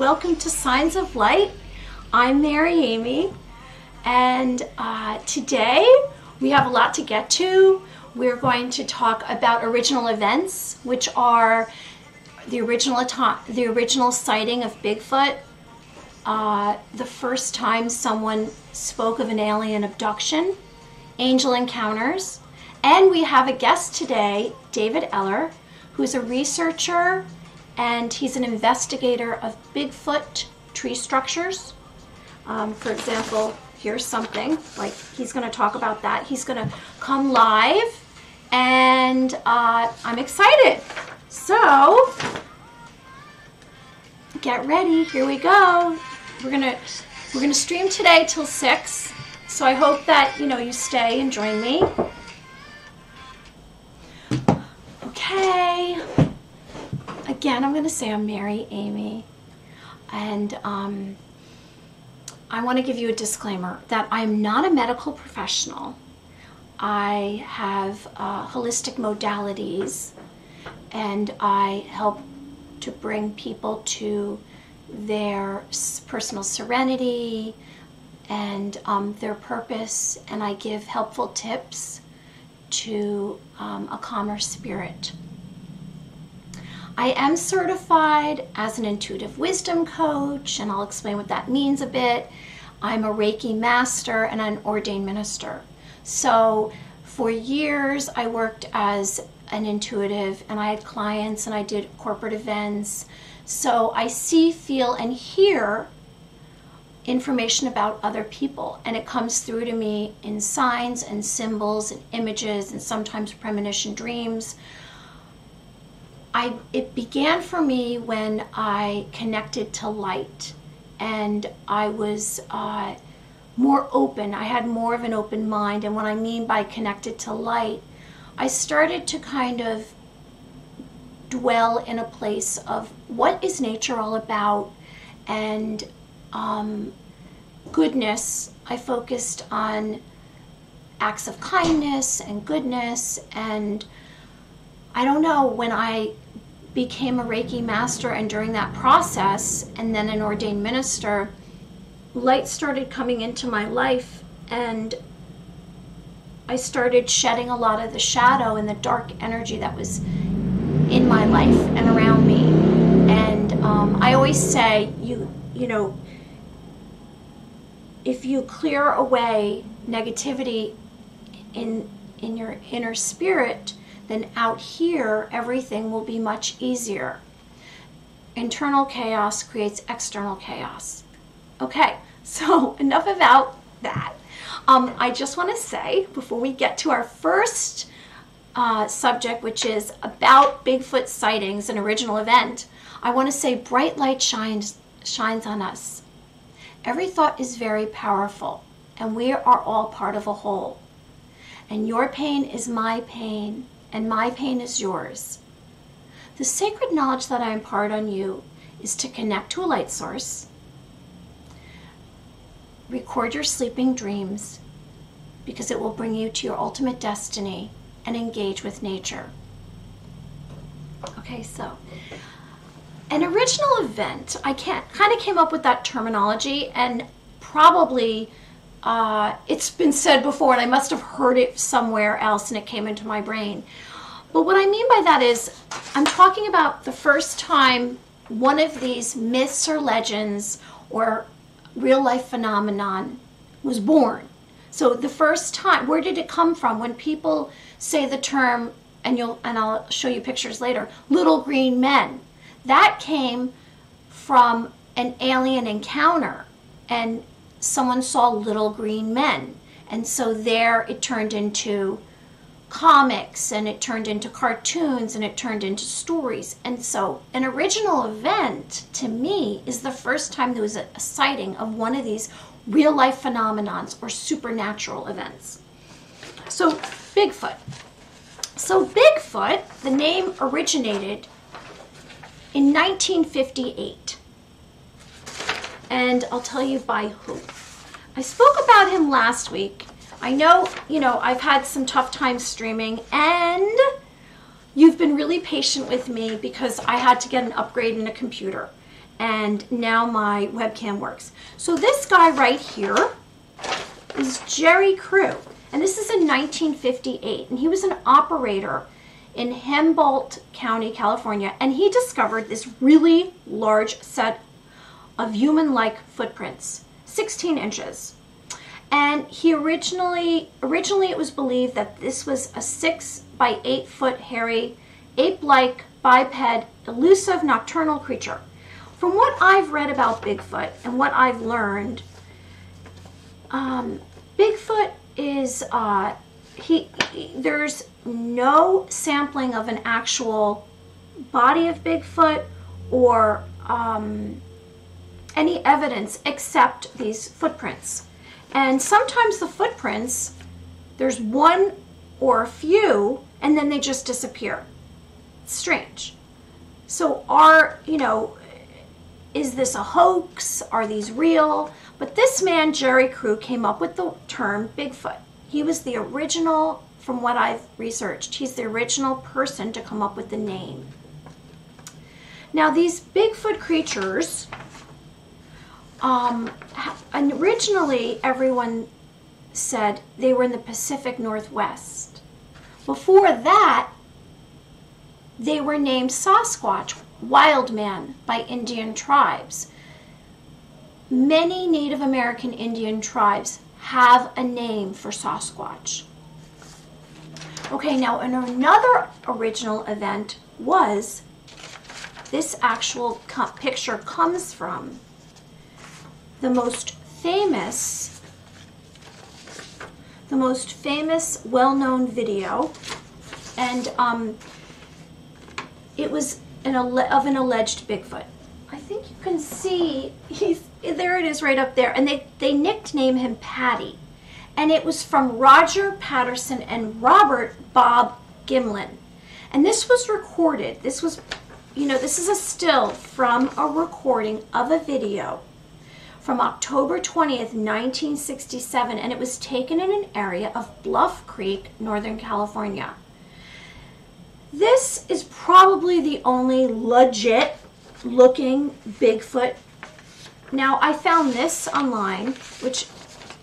welcome to Signs of Light. I'm Mary Amy, and today we have a lot to get to. We're going to talk about original events, which are the original sighting of Bigfoot, the first time someone spoke of an alien abduction, angel encounters, and we have a guest today, David Eller, who's a researcher and he's an investigator of Bigfoot Tree Structures. For example, here's something, like he's going to talk about that. He's going to come live, and I'm excited. So, get ready. Here we go. We're gonna stream today till 6. So I hope that you stay and join me. Okay. Again, I'm going to say I'm Mary Amy, and I want to give you a disclaimer that I'm not a medical professional. I have holistic modalities, and I help to bring people to their personal serenity and their purpose, and I give helpful tips to a calmer spirit. I am certified as an intuitive wisdom coach, and I'll explain what that means a bit. I'm a Reiki master and an ordained minister. So for years I worked as an intuitive, and I had clients and I did corporate events. So I see, feel, and hear information about other people, and it comes through to me in signs and symbols and images and sometimes premonition dreams. It began for me when I connected to light, and I was more open. I had more of an open mind, and what I mean by connected to light, I started to kind of dwell in a place of what is nature all about, and goodness. I focused on acts of kindness and goodness, and I don't know, when I became a Reiki master and during that process, and then an ordained minister, light started coming into my life, and I started shedding a lot of the shadow and the dark energy that was in my life and around me. And I always say, if you clear away negativity in your inner spirit, then out here everything will be much easier. Internal chaos creates external chaos. Okay, so enough about that. I just want to say, before we get to our first subject, which is about Bigfoot sightings, an original event, I want to say bright light shines on us. Every thought is very powerful, and we are all part of a whole. And your pain is my pain, and my pain is yours. The sacred knowledge that I impart on you is to connect to a light source, record your sleeping dreams, because it will bring you to your ultimate destiny, and engage with nature. Okay, so an original event, I kind of came up with that terminology, and probably it's been said before, and I must have heard it somewhere else and it came into my brain. But what I mean by that is, I'm talking about the first time one of these myths or legends or real life phenomenon was born. So the first time, where did it come from? When people say the term, and I'll show you pictures later, little green men, that came from an alien encounter, and someone saw little green men, and so there it turned into comics, and it turned into cartoons, and it turned into stories. And so an original event to me is the first time there was a sighting of one of these real life phenomenons or supernatural events. So Bigfoot. So Bigfoot, the name originated in 1958. And I'll tell you by who. I spoke about him last week. I know, I've had some tough times streaming, and you've been really patient with me because I had to get an upgrade in a computer. and now my webcam works. So this guy right here is Jerry Crew, and this is in 1958, and he was an operator in Humboldt County, California, and he discovered this really large set of human-like footprints, 16 inches. And he originally it was believed that this was a 6 by 8 foot hairy, ape-like, biped, elusive nocturnal creature. From what I've read about Bigfoot and what I've learned, Bigfoot is, there's no sampling of an actual body of Bigfoot or any evidence except these footprints. And sometimes the footprints, there's one or a few, and then they just disappear. It's strange. So is this a hoax? Are these real? But this man, Jerry Crew, came up with the term Bigfoot. He was the original, from what I've researched, he's the original person to come up with the name. Now, these Bigfoot creatures, originally everyone said they were in the Pacific Northwest. Before that, they were named Sasquatch, wild man, by Indian tribes. Many Native American Indian tribes have a name for Sasquatch. Okay, now another original event was, this actual picture comes from the most famous well-known video, and it was of an alleged Bigfoot. I think you can see, there it is right up there, and they nicknamed him Patty, and it was from Roger Patterson and Robert Bob Gimlin, and this was recorded. This was, this is a still from a recording of a video from October 20th, 1967, and it was taken in an area of Bluff Creek, Northern California. This is probably the only legit looking Bigfoot. Now, I found this online, which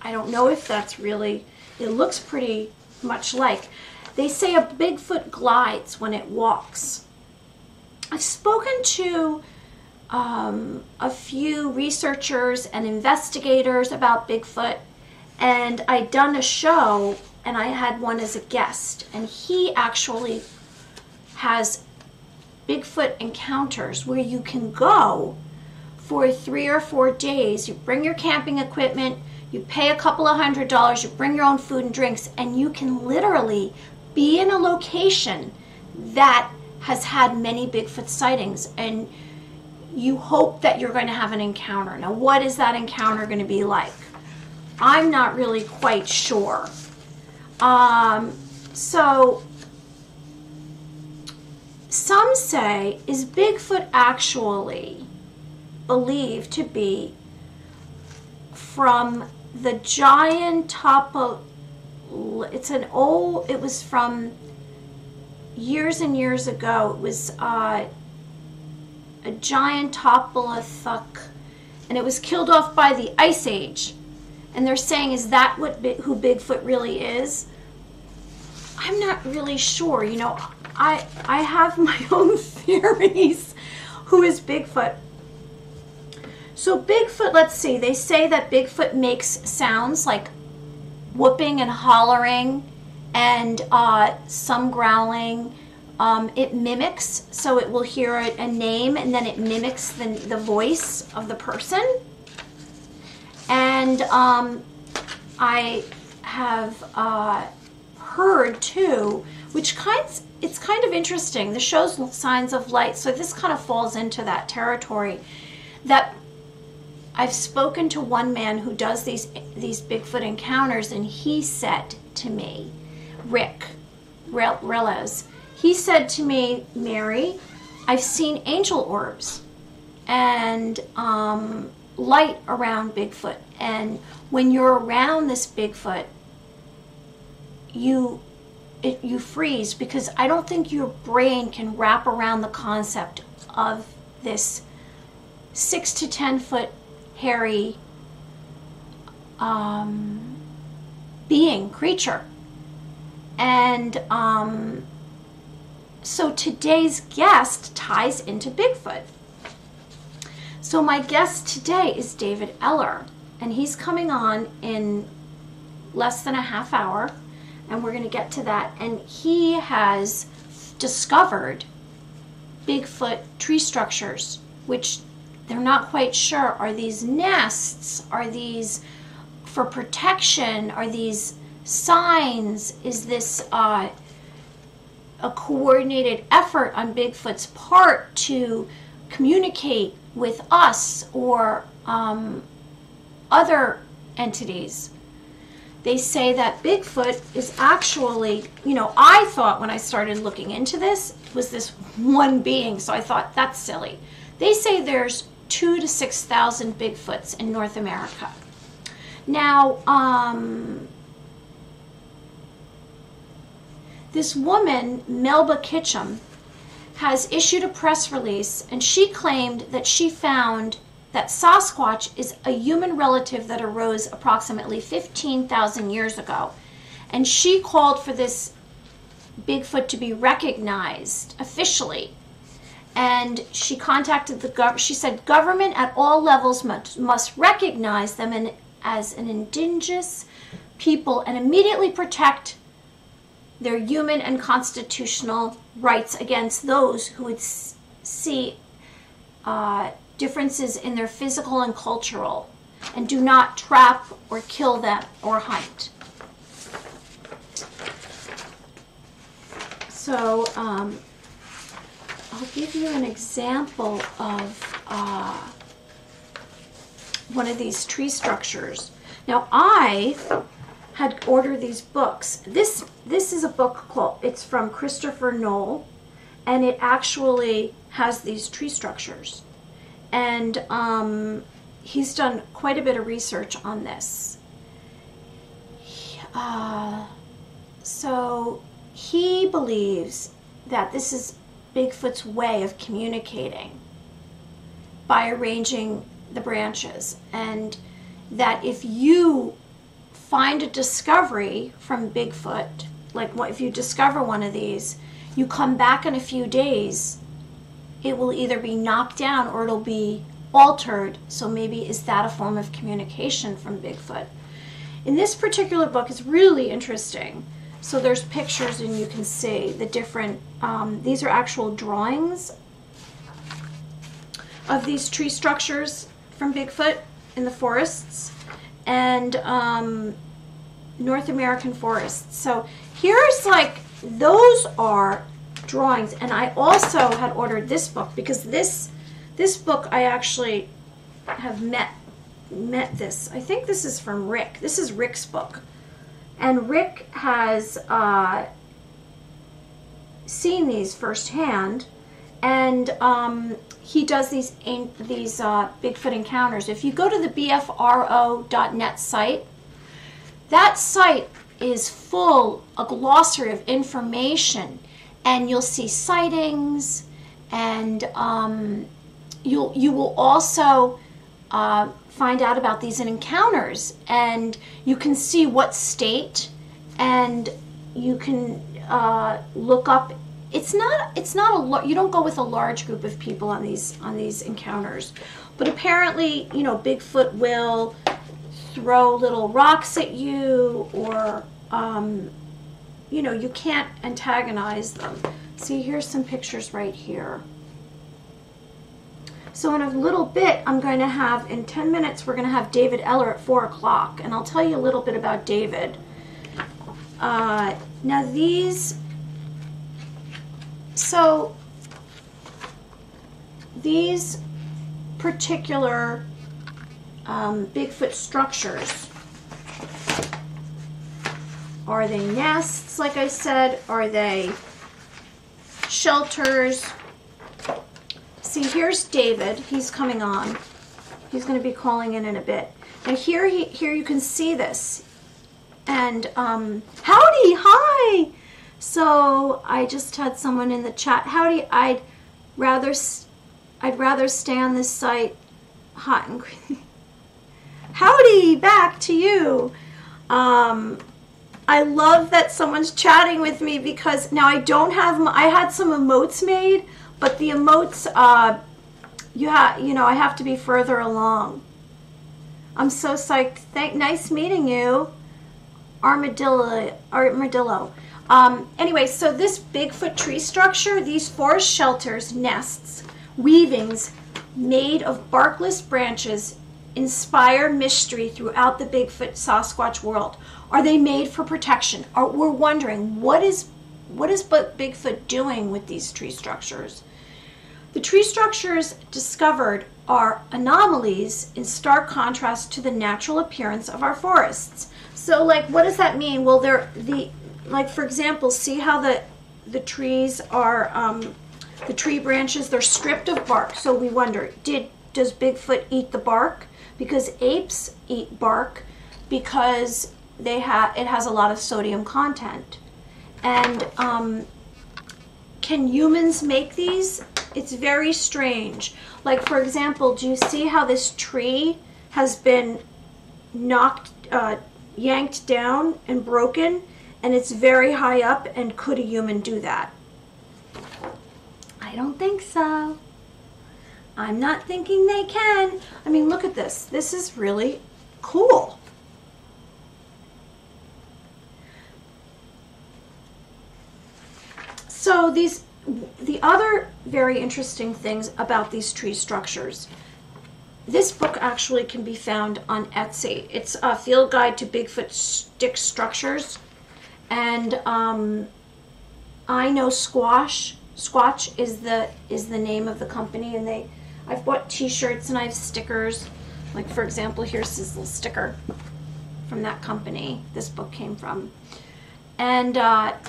I don't know if that's really, it looks pretty much like. They say a Bigfoot glides when it walks. I've spoken to a few researchers and investigators about Bigfoot, and I'd done a show, and I had one as a guest, and he actually has Bigfoot encounters where you can go for 3 or 4 days. You bring your camping equipment, you pay a couple of $100, you bring your own food and drinks, and you can literally be in a location that has had many Bigfoot sightings, and you hope that you're going to have an encounter. Now, what is that encounter going to be like? I'm not really quite sure. So some say, is Bigfoot actually believed to be from the giant it was from years and years ago. It was a giant Topolothuc, and it was killed off by the Ice Age. And they're saying, is that who Bigfoot really is? I'm not really sure. I have my own theories. Who is Bigfoot? So Bigfoot, let's see, they say that Bigfoot makes sounds like whooping and hollering and some growling. It mimics, so it will hear a name and then it mimics the voice of the person. And I have heard too, it's kind of interesting. The show's Signs of Light, so this kind of falls into that territory, that I've spoken to one man who does these Bigfoot encounters, and he said to me, Rick Reles, he said to me, Mary, I've seen angel orbs and light around Bigfoot, and when you're around this Bigfoot, you freeze, because I don't think your brain can wrap around the concept of this 6 to 10 foot hairy creature. And so today's guest ties into Bigfoot. So my guest today is David Eller, and he's coming on in less than a half hour, and we're going to get to that. And he has discovered Bigfoot tree structures, which they're not quite sure. Are these nests? Are these for protection? Are these signs? Is this a coordinated effort on Bigfoot's part to communicate with us or other entities? They say that Bigfoot is actually, I thought when I started looking into this, was this one being, so I thought that's silly. They say there's 2,000 to 6,000 Bigfoots in North America. Now, this woman, Melba Kitchum, has issued a press release, and she claimed that she found that Sasquatch is a human relative that arose approximately 15,000 years ago. And she called for this Bigfoot to be recognized officially. And she contacted the government. She said government at all levels must recognize them as an indigenous people and immediately protect their human and constitutional rights against those who would see differences in their physical and cultural, and do not trap or kill them or hunt. So I'll give you an example of one of these tree structures. Now, I had ordered these books. This is a book it's from Christopher Knoll, and it actually has these tree structures. And he's done quite a bit of research on this. So he believes that this is Bigfoot's way of communicating by arranging the branches, and that if you find a discovery from Bigfoot, like if you discover one of these, you come back in a few days, it will either be knocked down or it'll be altered. So maybe is that a form of communication from Bigfoot? In this particular book, it's really interesting. So there's pictures, and you can see the different, these are actual drawings of these tree structures from Bigfoot in the forests and North American forests. So here's those are drawings. And I also had ordered this book because this book I actually have met this. I think this is from Rick. This is Rick's book. And Rick has seen these firsthand, and he does these Bigfoot encounters. If you go to the bfro.net site, that site is full, a glossary of information, and you'll see sightings, and you will also find out about these encounters, and you can see what state, and you can look up. It's not you don't go with a large group of people on these encounters, but apparently, Bigfoot will throw little rocks at you, or you can't antagonize them. See, here's some pictures right here. So in a little bit, I'm going to have, in 10 minutes, we're going to have David Eller at 4 o'clock, and I'll tell you a little bit about David. Now these particular Bigfoot structures, are they nests, like I said? Are they shelters? See, here's David. He's coming on. He's going to be calling in a bit. And here you can see this. And howdy, hi. So I just had someone in the chat. Howdy. I'd rather stay on this site hot and howdy back to you. I love that someone's chatting with me because now I don't have, I had some emotes made, but the emotes, you know, I have to be further along. I'm so psyched. Nice meeting you, Armadillo. Anyway, so this Bigfoot tree structure, these forest shelters, nests, weavings made of barkless branches inspire mystery throughout the Bigfoot Sasquatch world. Are they made for protection? We're wondering, what is Bigfoot doing with these tree structures? The tree structures discovered are anomalies in stark contrast to the natural appearance of our forests. So, like, what does that mean? Well, like, for example, see how the trees are, the tree branches, they're stripped of bark. So we wonder, does Bigfoot eat the bark? Because apes eat bark because it has a lot of sodium content. And can humans make these? It's very strange. Like, for example, do you see how this tree has been yanked down and broken, and it's very high up, and could a human do that? I don't think so. I'm not thinking they can. I mean, look at this. This is really cool. So the other very interesting things about these tree structures, this book actually can be found on Etsy. It's a field guide to Bigfoot stick structures. And I know Squatch is the name of the company, and I've bought t-shirts and I have stickers. Like, for example, here's this little sticker from that company this book came from. And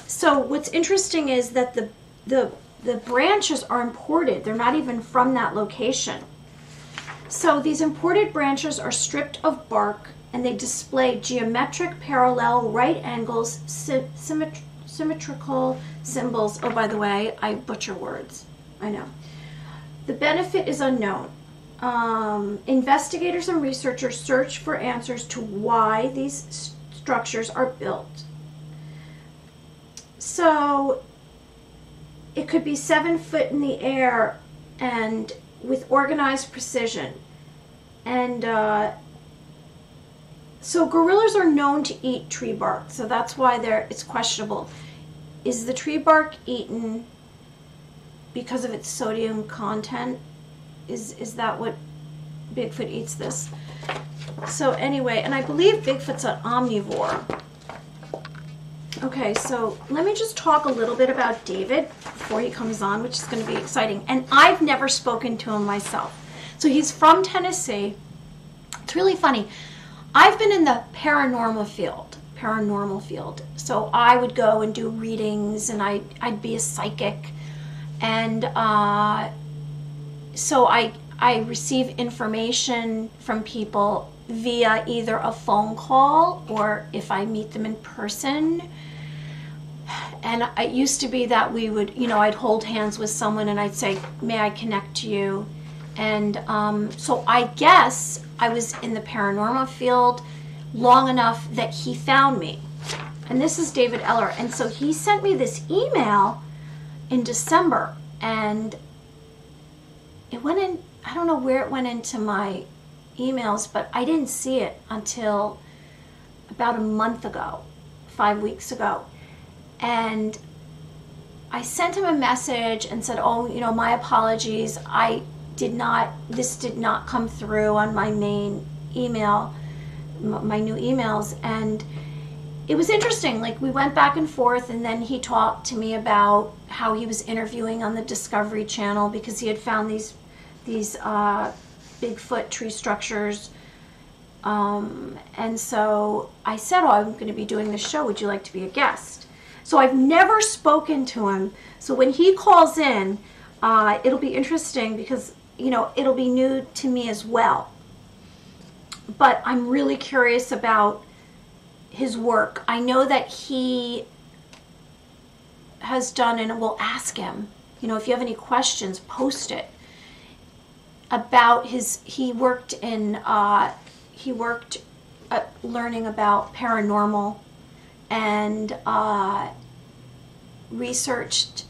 so what's interesting is that the branches are imported. They're not even from that location. So these imported branches are stripped of bark, and they display geometric parallel right angles, symmetrical symbols. Oh, by the way, I butcher words. I know. The benefit is unknown. Investigators and researchers search for answers to why these structures are built. So it could be 7 foot in the air and with organized precision. And so gorillas are known to eat tree bark, so that's why it's questionable. Is the tree bark eaten because of its sodium content? Is that what Bigfoot eats this? So anyway, and I believe Bigfoot's an omnivore. Okay, so let me just talk a little bit about David before he comes on, which is going to be exciting. And I've never spoken to him myself. So he's from Tennessee. It's really funny. I've been in the paranormal field. So I would go and do readings, and I'd be a psychic. And so I receive information from people via either a phone call or if I meet them in person. And it used to be that we would, I'd hold hands with someone and I'd say, may I connect to you? And so I guess I was in the paranormal field long enough that he found me. And this is David Eller. And so he sent me this email in December, and it went in, I don't know where it went into my emails, but I didn't see it until about a month ago, 5 weeks ago. And I sent him a message and said, oh, my apologies. This did not come through on my main email, my new emails. And it was interesting. Like, we went back and forth, and then he talked to me about how he was interviewing on the Discovery Channel because he had found these Bigfoot tree structures. And so I said, oh, I'm going to be doing this show. Would you like to be a guest? So I've never spoken to him. So when he calls in, it'll be interesting because, it'll be new to me as well. But I'm really curious about his work. I know that he has done, and we'll ask him, if you have any questions, post it. about he worked learning about paranormal and researched,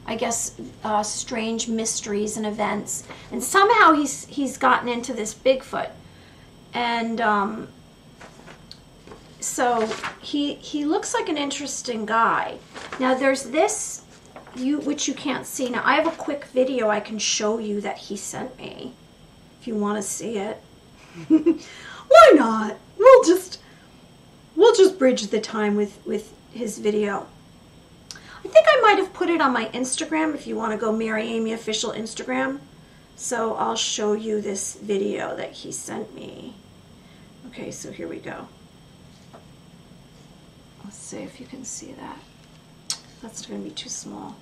I guess, strange mysteries and events, and somehow he's gotten into this Bigfoot, and so he looks like an interesting guy. Now there's this which you can't see. Now I have a quick video I can show you that he sent me if you want to see it. Why not? We'll just bridge the time with his video. I think I might have put it on my Instagram if you want to go Mary Amy Official Instagram. So I'll show you this video that he sent me. Okay, so here we go. Let's see if you can see that. That's going to be too small.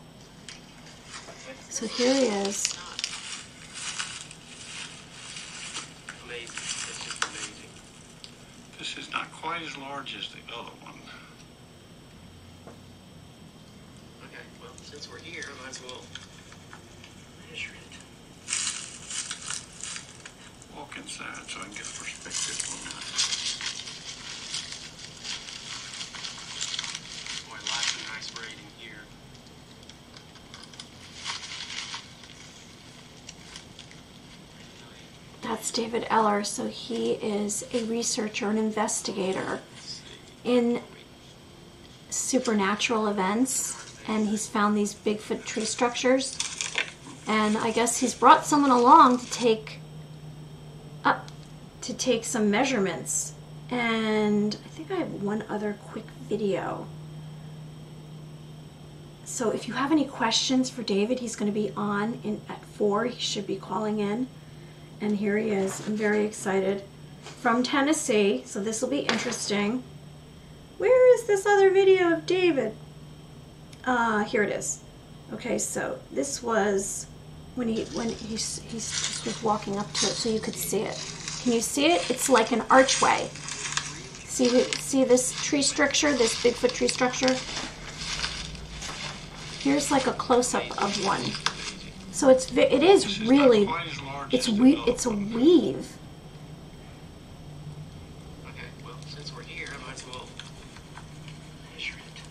So here he is. Amazing. It's just amazing. This is not quite as large as the other one. Okay, well, since we're here, might as well measure it. Walk inside so I can get a perspective on that. Boy, lots of nice braiding here. That's David Eller. So he is a researcher, an investigator in supernatural events, and he's found these Bigfoot tree structures, and I guess he's brought someone along to take some measurements. And I think I have one other quick video. So if you have any questions for David, he's going to be on at 4. He should be calling in. And here he is. I'm very excited. From Tennessee, so this will be interesting. Where is this other video of David? Here it is. Okay, so this was when he just was walking up to it, so you could see it. Can you see it? It's like an archway. See this tree structure, this Bigfoot tree structure? Here's like a close-up of one. So it is really, it's a weave. Okay, well, since we're here, I might as well measure it.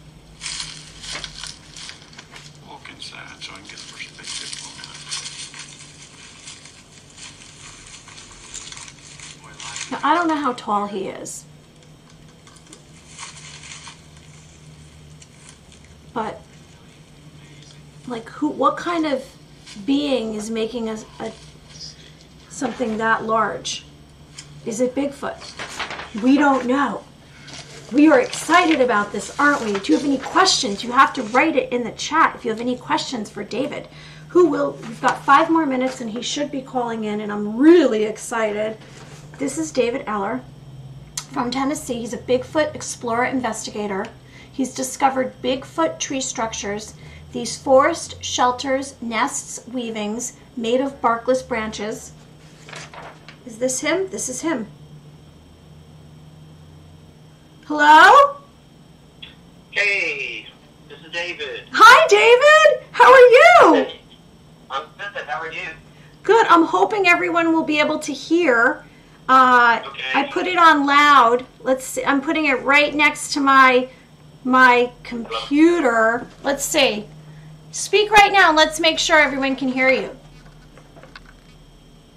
Walk inside so I can get a perspective on that. Boy, lots Now, I don't know how tall he is, but like what kind of being is making something that large? Is it Bigfoot? We don't know. We are excited about this, aren't we? Do you have any questions? You have to write it in the chat if you have any questions for David. We've got 5 more minutes and he should be calling in, and I'm really excited. This is David Eller from Tennessee. He's a Bigfoot explorer investigator. He's discovered Bigfoot tree structures, these forest shelters, nests, weavings made of barkless branches. Is this him? This is him. Hello? Hey, this is David. Hi, David. How are you? I'm good. How are you? Good. I'm hoping everyone will be able to hear. Okay. I put it on loud. Let's see. I'm putting it right next to my computer. Let's see. Speak right now and let's make sure everyone can hear you.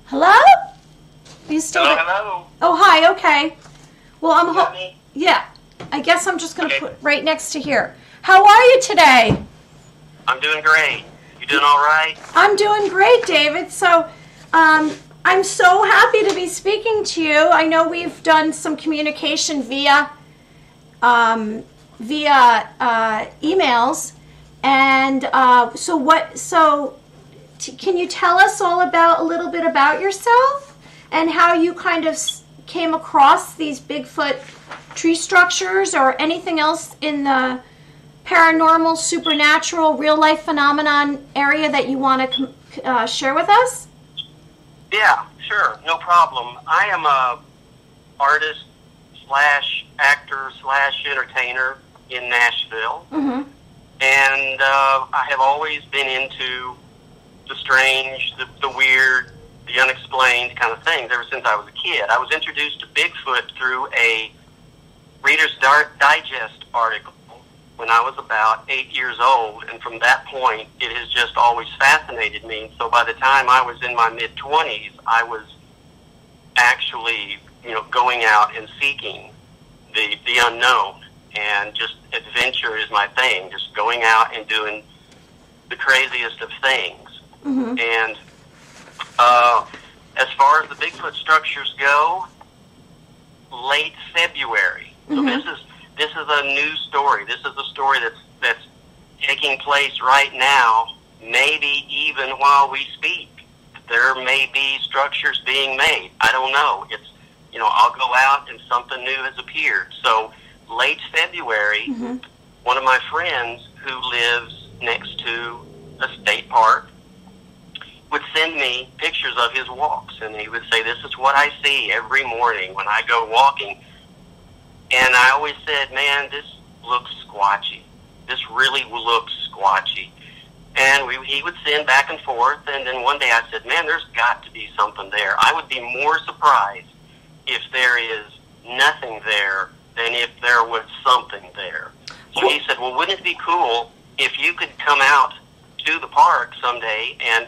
Hello? Are you still there? Hello. Oh, hi. Okay. Well, You got me? yeah. I guess I'm just going to Okay. put right next to here. How are you today? I'm doing great. You doing all right? I'm doing great, David. So, I'm so happy to be speaking to you. I know we've done some communication via emails, and can you tell us all a little bit about yourself and how you kind of came across these Bigfoot tree structures or anything else in the paranormal, supernatural, real-life phenomenon area that you want to share with us? Yeah, sure. No problem. I am a artist / actor / entertainer in Nashville. Mm-hmm. And I have always been into the strange, the weird, the unexplained kind of things ever since I was a kid. I was introduced to Bigfoot through a Reader's Digest article when I was about 8 years old, and from that point, it has just always fascinated me. So by the time I was in my mid-20s, I was actually, going out and seeking the unknown, and just adventure is my thing, just going out and doing the craziest of things. Mm-hmm. And as far as the Bigfoot structures go, late February. So Mm-hmm. this is a new story. This is a story that's taking place right now, maybe even while we speak. There may be structures being made. I don't know. It's, I'll go out and something new has appeared. So late February, Mm-hmm. one of my friends who lives next to a state park would send me pictures of his walks, and he would say, "This is what I see every morning when I go walking." And I always said, "Man, this looks squatchy. This really looks squatchy." And he would send back and forth, and then one day I said, "Man, there's got to be something there. I would be more surprised if there is nothing there than if there was something there." So he said, "Well, wouldn't it be cool if you could come out to the park someday and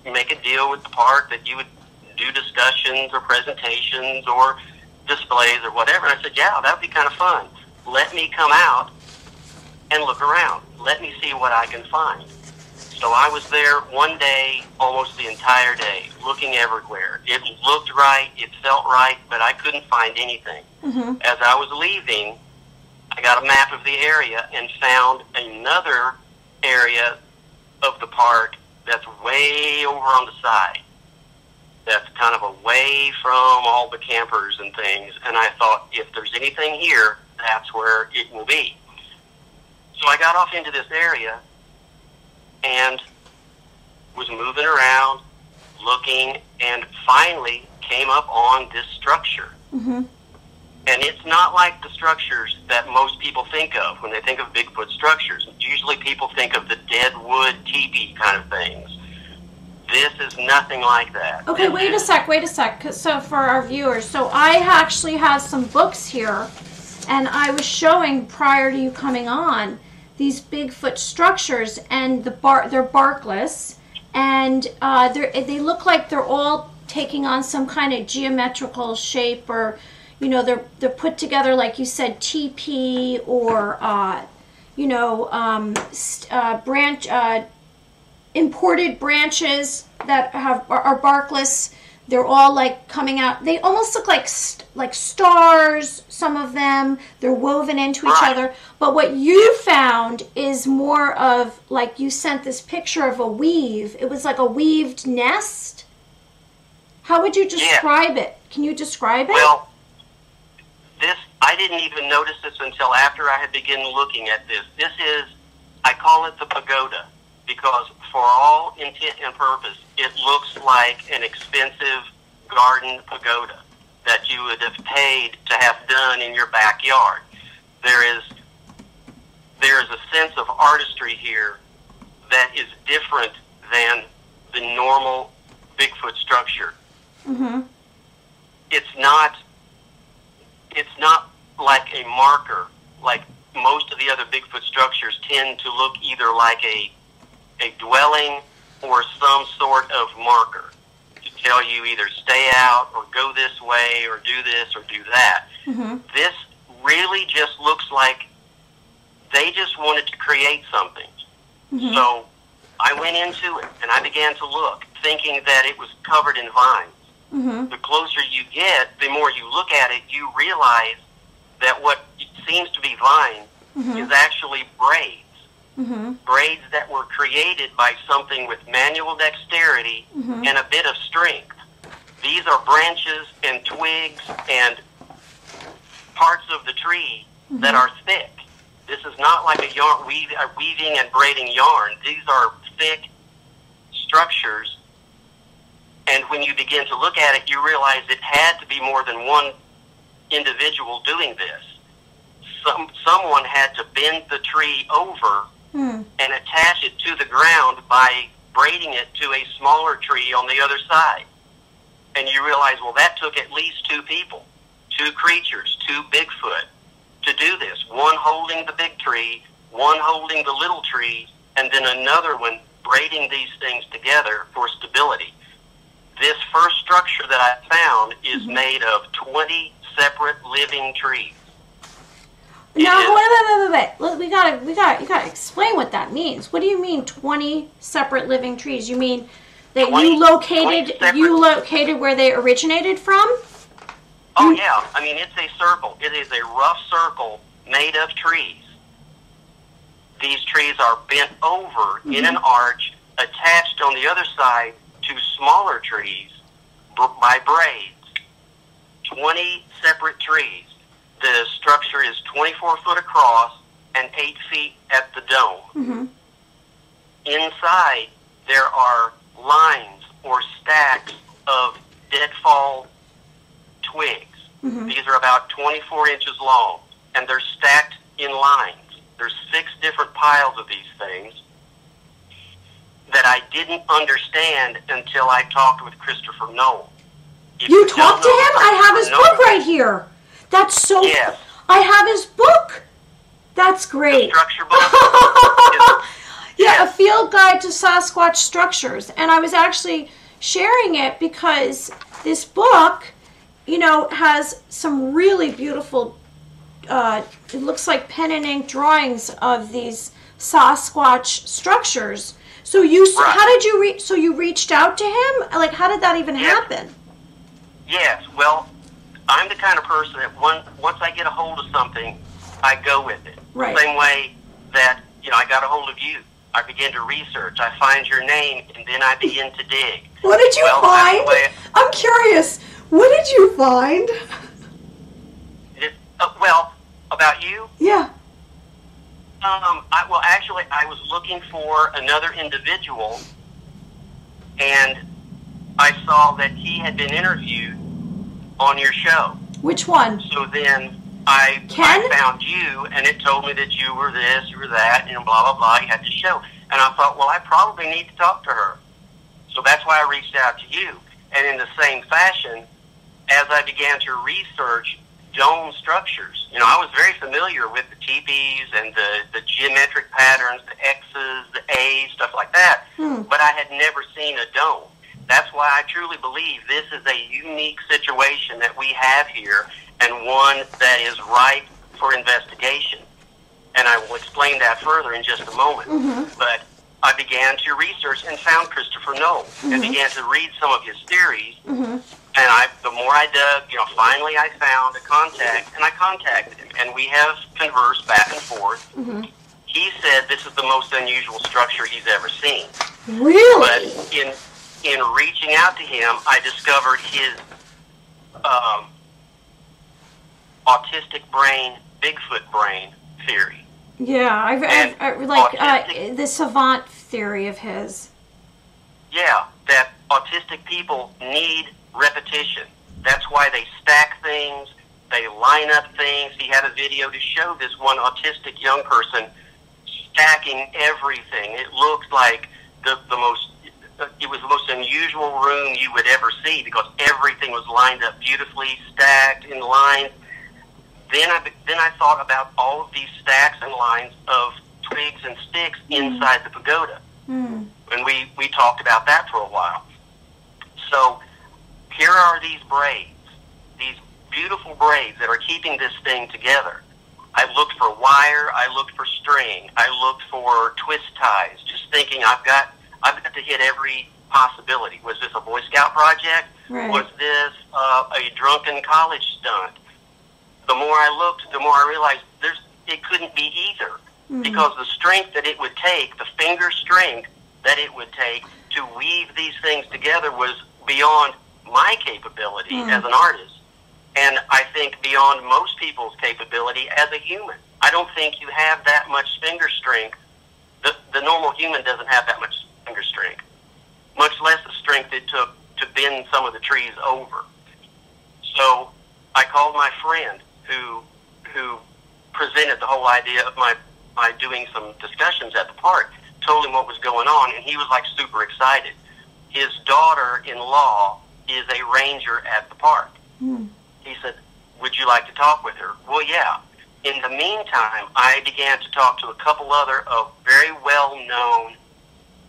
make a deal with the park that you would do discussions or presentations or displays or whatever?" And I said, "Yeah, that would be kind of fun. Let me come out and look around. Let me see what I can find." So I was there one day, almost the entire day, looking everywhere. It looked right, it felt right, but I couldn't find anything. Mm-hmm. As I was leaving, I got a map of the area and found another area of the park that's way over on the side. That's kind of away from all the campers and things. And I thought, if there's anything here, that's where it will be. So I got off into this area and was moving around, looking, and finally came up on this structure. Mm-hmm. And it's not like the structures that most people think of when they think of Bigfoot structures. Usually people think of the dead wood teepee kind of things. This is nothing like that. Okay, wait a sec. So for our viewers, so I actually have some books here, and I was showing prior to you coming on these Bigfoot structures, and they're barkless, and they look like they're all taking on some kind of geometrical shape, or they're put together like you said, TP or imported branches that are barkless. They're all like coming out. They almost look like stars, some of them. They're woven into each other. But what you found is more of, like, you sent this picture of a weave. It was like a weaved nest. How would you describe it? Can you describe it? Well, I didn't even notice this until after I had begun looking at this. This is, I call it the pagoda, because for all intent and purpose, it looks like an expensive garden pagoda that you would have paid to have done in your backyard. There is a sense of artistry here that is different than the normal Bigfoot structure. Mm-hmm. It's not like a marker, like most of the other Bigfoot structures tend to look either like a dwelling or some sort of marker to tell you either stay out or go this way or do this or do that. Mm-hmm. This really just looks like they just wanted to create something. Mm-hmm. So I went into it and I began to look, thinking that it was covered in vines. Mm-hmm. The closer you get, the more you look at it, you realize that what seems to be vines Mm-hmm. is actually braids. Mm-hmm. Braids that were created by something with manual dexterity Mm-hmm. and a bit of strength. These are branches and twigs and parts of the tree Mm-hmm. that are thick. This is not like a weaving and braiding yarn. These are thick structures. And when you begin to look at it, you realize it had to be more than one individual doing this. Someone had to bend the tree over Mm. and attach it to the ground by braiding it to a smaller tree on the other side. And you realize, well, that took at least 2 people, 2 creatures, 2 Bigfoot to do this. One holding the big tree, one holding the little tree, and then another one braiding these things together for stability. This first structure that I found is made of 20 separate living trees. Now, wait. You gotta explain what that means. What do you mean 20 separate living trees? You mean that 20 you located where they originated from? Oh, yeah. I mean, it's a circle. It is a rough circle made of trees. These trees are bent over in an arch, attached on the other side to smaller trees by braids. 20 separate trees. The structure is 24 foot across and 8 feet at the dome. Inside, there are lines or stacks of deadfall twigs. These are about 24 inches long, and they're stacked in lines. There's 6 different piles of these things that I didn't understand until I talked with Christopher Knoll. You talked to him? I have his book right here. That's so... Yes. I have his book. That's great. The structure book. Yeah, a field guide to Sasquatch structures. And I was actually sharing it because this book, you know, has some really beautiful, it looks like pen and ink drawings of these Sasquatch structures. So how did you so you reached out to him? Like, how did that even happen? Yes, well, I'm the kind of person that once I get a hold of something, I go with it. Right. Same way that, you know, I got a hold of you. I begin to research. I find your name, and then I begin to dig. What did you find? I'm curious. What did you find? Well, about you? Yeah. I was looking for another individual, and I saw that he had been interviewed on your show. Which one? So then I found you, and it told me that you were this, you were that, and blah, blah, blah. You had this show. And I thought, well, I probably need to talk to her. So that's why I reached out to you. And in the same fashion, as I began to research dome structures, you know, I was very familiar with the teepees and the geometric patterns, the X's, the A's, stuff like that. But I had never seen a dome. That's why I truly believe this is a unique situation that we have here, and one that is ripe for investigation. And I will explain that further in just a moment. But I began to research and found Christopher Knoll and began to read some of his theories. And the more I dug, you know, finally I found a contact, and I contacted him, and we have conversed back and forth. He said this is the most unusual structure he's ever seen. Really? But in reaching out to him, I discovered his autistic brain, Bigfoot brain theory. Yeah, I like the savant theory of his. Yeah, that autistic people need repetition. That's why they stack things, they line up things. He had a video to show this one autistic young person stacking everything. It looked like it was the most unusual room you would ever see because everything was lined up beautifully, stacked in lines. Then I thought about all of these stacks and lines of twigs and sticks inside the pagoda. And we talked about that for a while. So here are these braids, these beautiful braids that are keeping this thing together. I looked for wire, I looked for string, I looked for twist ties, just thinking I've got to hit every possibility. Was this a Boy Scout project? Right. Was this a drunken college stunt? The more I looked, the more I realized it couldn't be either. Because the strength that it would take, the finger strength that it would take to weave these things together was beyond my capability as an artist. And I think beyond most people's capability as a human. I don't think you have that much finger strength. The normal human doesn't have that much finger strength, much less the strength it took to bend some of the trees over. So I called my friend who presented the whole idea of my doing some discussions at the park, told him what was going on, and he was like super excited. His daughter-in-law is a ranger at the park. He said, would you like to talk with her? Well, yeah. In the meantime, I began to talk to a couple other of very well-known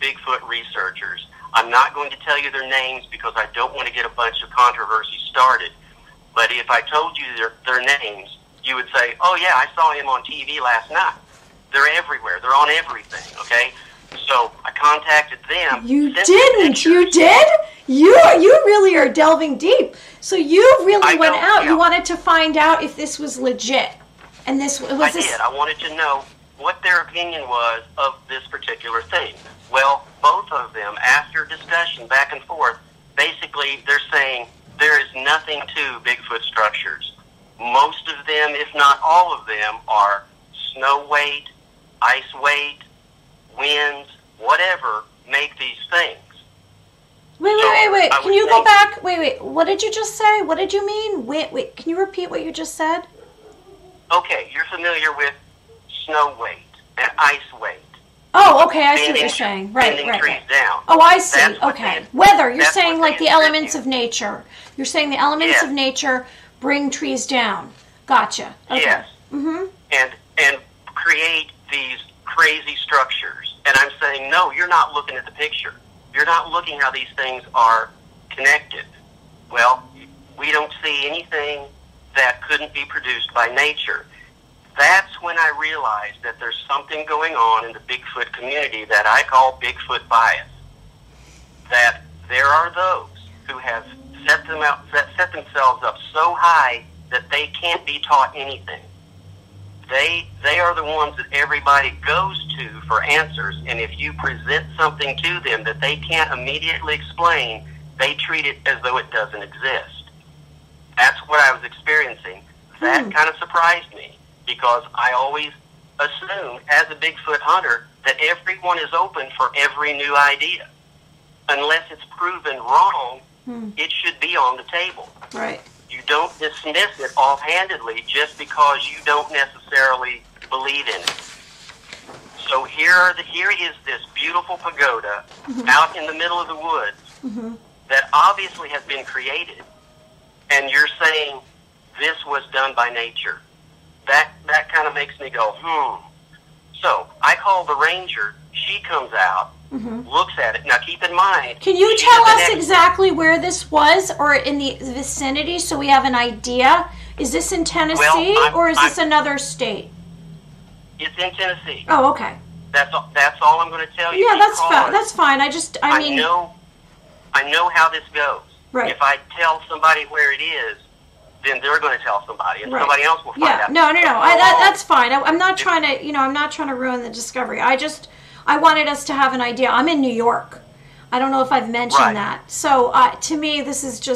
Bigfoot researchers. I'm not going to tell you their names because I don't want to get a bunch of controversy started. But if I told you their names, you would say, oh, yeah, I saw him on TV last night. They're everywhere. They're on everything, okay? So I contacted them. You didn't. You did? You really are delving deep. So you really went out. Yeah. You wanted to find out if this was legit. And this was I did. I wanted to know what their opinion was of this particular thing. Well, both of them, after discussion back and forth, basically they're saying there is nothing to Bigfoot structures. Most of them, if not all of them, are snow weight, ice weight, winds, whatever, make these things. Wait. Can you go back? Wait. What did you just say? What did you mean? Wait. Can you repeat what you just said? Okay, you're familiar with snow weight and ice weight. Oh, okay, I see what you're saying. Right. Trees down. Oh, I see. Okay. Weather, you're saying like the elements of nature. You're saying the elements of nature bring trees down. Gotcha. Okay. Yes. Mm-hmm. And create these crazy structures. And I'm saying, no, you're not looking at the picture. You're not looking how these things are connected. Well, we don't see anything that couldn't be produced by nature. That's when I realized that there's something going on in the Bigfoot community that I call Bigfoot bias. That there are those who have set themselves up so high that they can't be taught anything. They are the ones that everybody goes to for answers, and if you present something to them that they can't immediately explain, they treat it as though it doesn't exist. That's what I was experiencing. That kind of surprised me, because I always assumed, as a Bigfoot hunter, that everyone is open for every new idea. Unless it's proven wrong, it should be on the table. Right. You don't dismiss it offhandedly just because you don't necessarily believe in it. So here is this beautiful pagoda out in the middle of the woods that obviously has been created, and you're saying this was done by nature. That kind of makes me go, So I call the ranger. She comes out, looks at it. Now, keep in mind... Can you tell us exactly where this was, or in the vicinity, so we have an idea? Is this in Tennessee, or is this another state? It's in Tennessee. Oh, okay. That's all I'm going to tell you. Yeah, that's fine. I know how this goes. Right. If I tell somebody where it is, then they're going to tell somebody, and somebody else will find out. No. That's fine. I'm not trying to ruin the discovery. I wanted us to have an idea. I'm in New York. I don't know if I've mentioned that. So to me, it's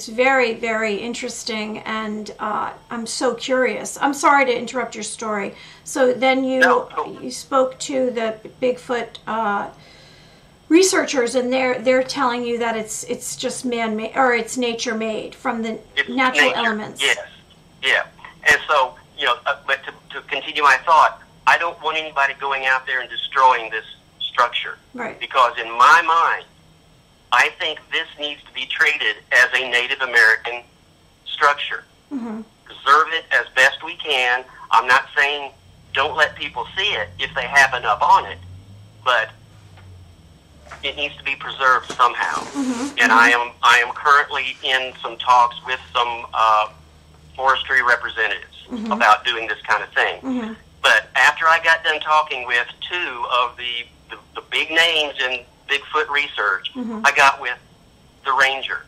very, very interesting, and I'm so curious. I'm sorry to interrupt your story. So then you spoke to the Bigfoot researchers, and they're telling you that it's just man-made, or it's nature-made from the natural elements. Yes, yeah. And so, but to continue my thought, I don't want anybody going out there and destroying this structure. Right. Because in my mind, I think this needs to be treated as a Native American structure. Preserve it as best we can. I'm not saying don't let people see it if they have enough on it, but it needs to be preserved somehow. And I am currently in some talks with some forestry representatives about doing this kind of thing. But after I got done talking with two of the big names in Bigfoot research, I got with the ranger.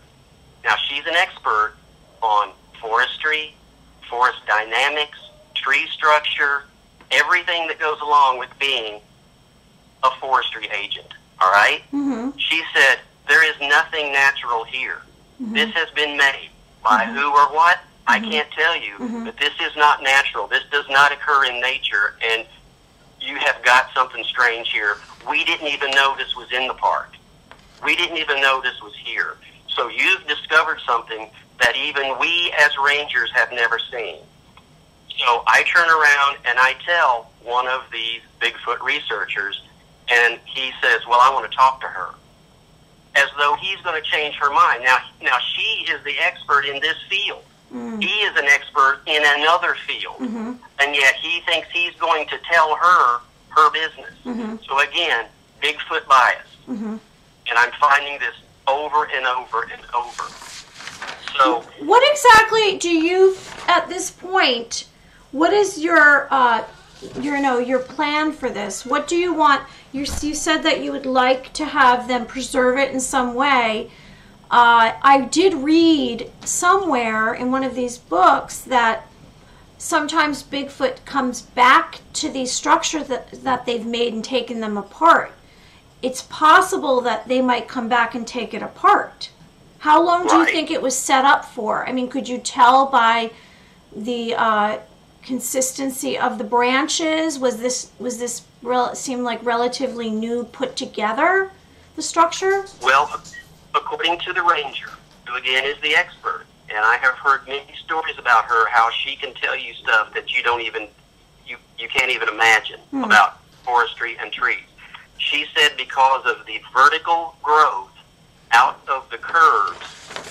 Now, she's an expert on forestry, forest dynamics, tree structure, everything that goes along with being a forestry agent. All right? She said, there is nothing natural here. This has been made. By who or what? I can't tell you. But this is not natural. This does not occur in nature, and you have got something strange here. We didn't even know this was in the park. We didn't even know this was here. So you've discovered something that even we as rangers have never seen. So I turn around and I tell one of these Bigfoot researchers, and he says, well, I want to talk to her, as though he's going to change her mind. Now she is the expert in this field. He is an expert in another field, and yet he thinks he's going to tell her business. So again, Bigfoot bias. And I'm finding this over and over and over. So, what exactly do you, at this point, what is your plan for this? What do you want? You said that you would like to have them preserve it in some way. I did read somewhere in one of these books that sometimes Bigfoot comes back to these structures that they've made and taken them apart. It's possible that they might come back and take it apart. How long do you think it was set up for? I mean, could you tell by the consistency of the branches? Was this seem like relatively new put together, the structure? Well, according to the ranger, who again is the expert, and I have heard many stories about her, how she can tell you stuff that you can't even imagine about forestry and trees. She said because of the vertical growth out of the curves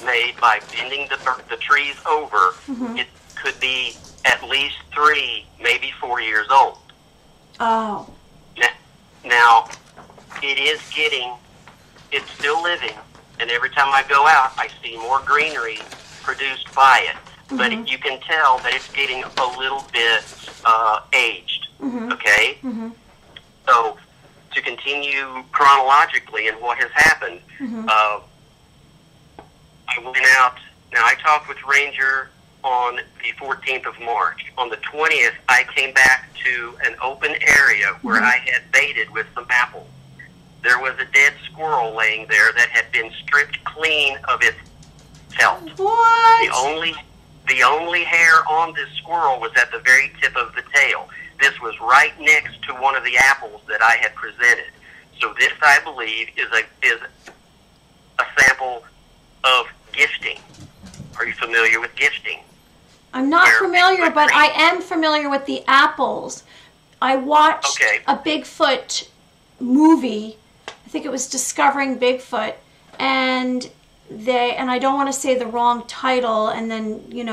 made by bending the trees over, it could be at least 3, maybe 4 years old. Oh. Now, it's still living, and every time I go out, I see more greenery produced by it. But you can tell that it's getting a little bit aged, okay? So, to continue chronologically in what has happened, I went out. Now, I talked with Ranger on the 14th of March. On the 20th, I came back to an open area where I had baited with some apples. There was a dead squirrel laying there that had been stripped clean of its pelt. What? The only hair on this squirrel was at the very tip of the tail. This was right next to one of the apples that I had presented. So this, I believe, is a sample of gifting. Are you familiar with gifting? I'm not familiar, but I am familiar with the apples. I watched a Bigfoot movie. I think it was Discovering Bigfoot, and I don't want to say the wrong title, and then be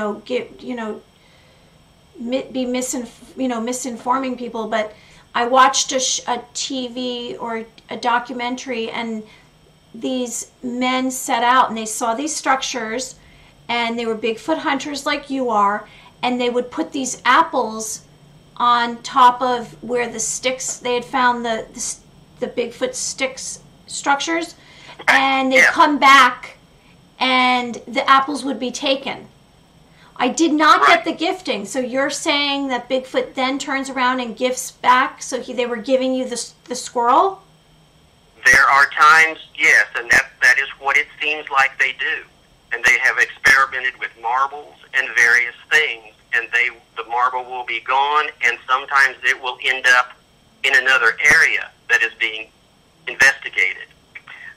misinforming people, but I watched a TV or a documentary, and these men set out and they saw these structures, and they were Bigfoot hunters like you are, and they would put these apples on top of where the sticks, they had found the Bigfoot sticks structures, and they'd come back and the apples would be taken. I did not get the gifting. So you're saying that Bigfoot then turns around and gifts back, so they were giving you the squirrel? There are times, yes, and that is what it seems like they do. And they have experimented with marbles and various things, and the marble will be gone, and sometimes it will end up in another area that is being investigated.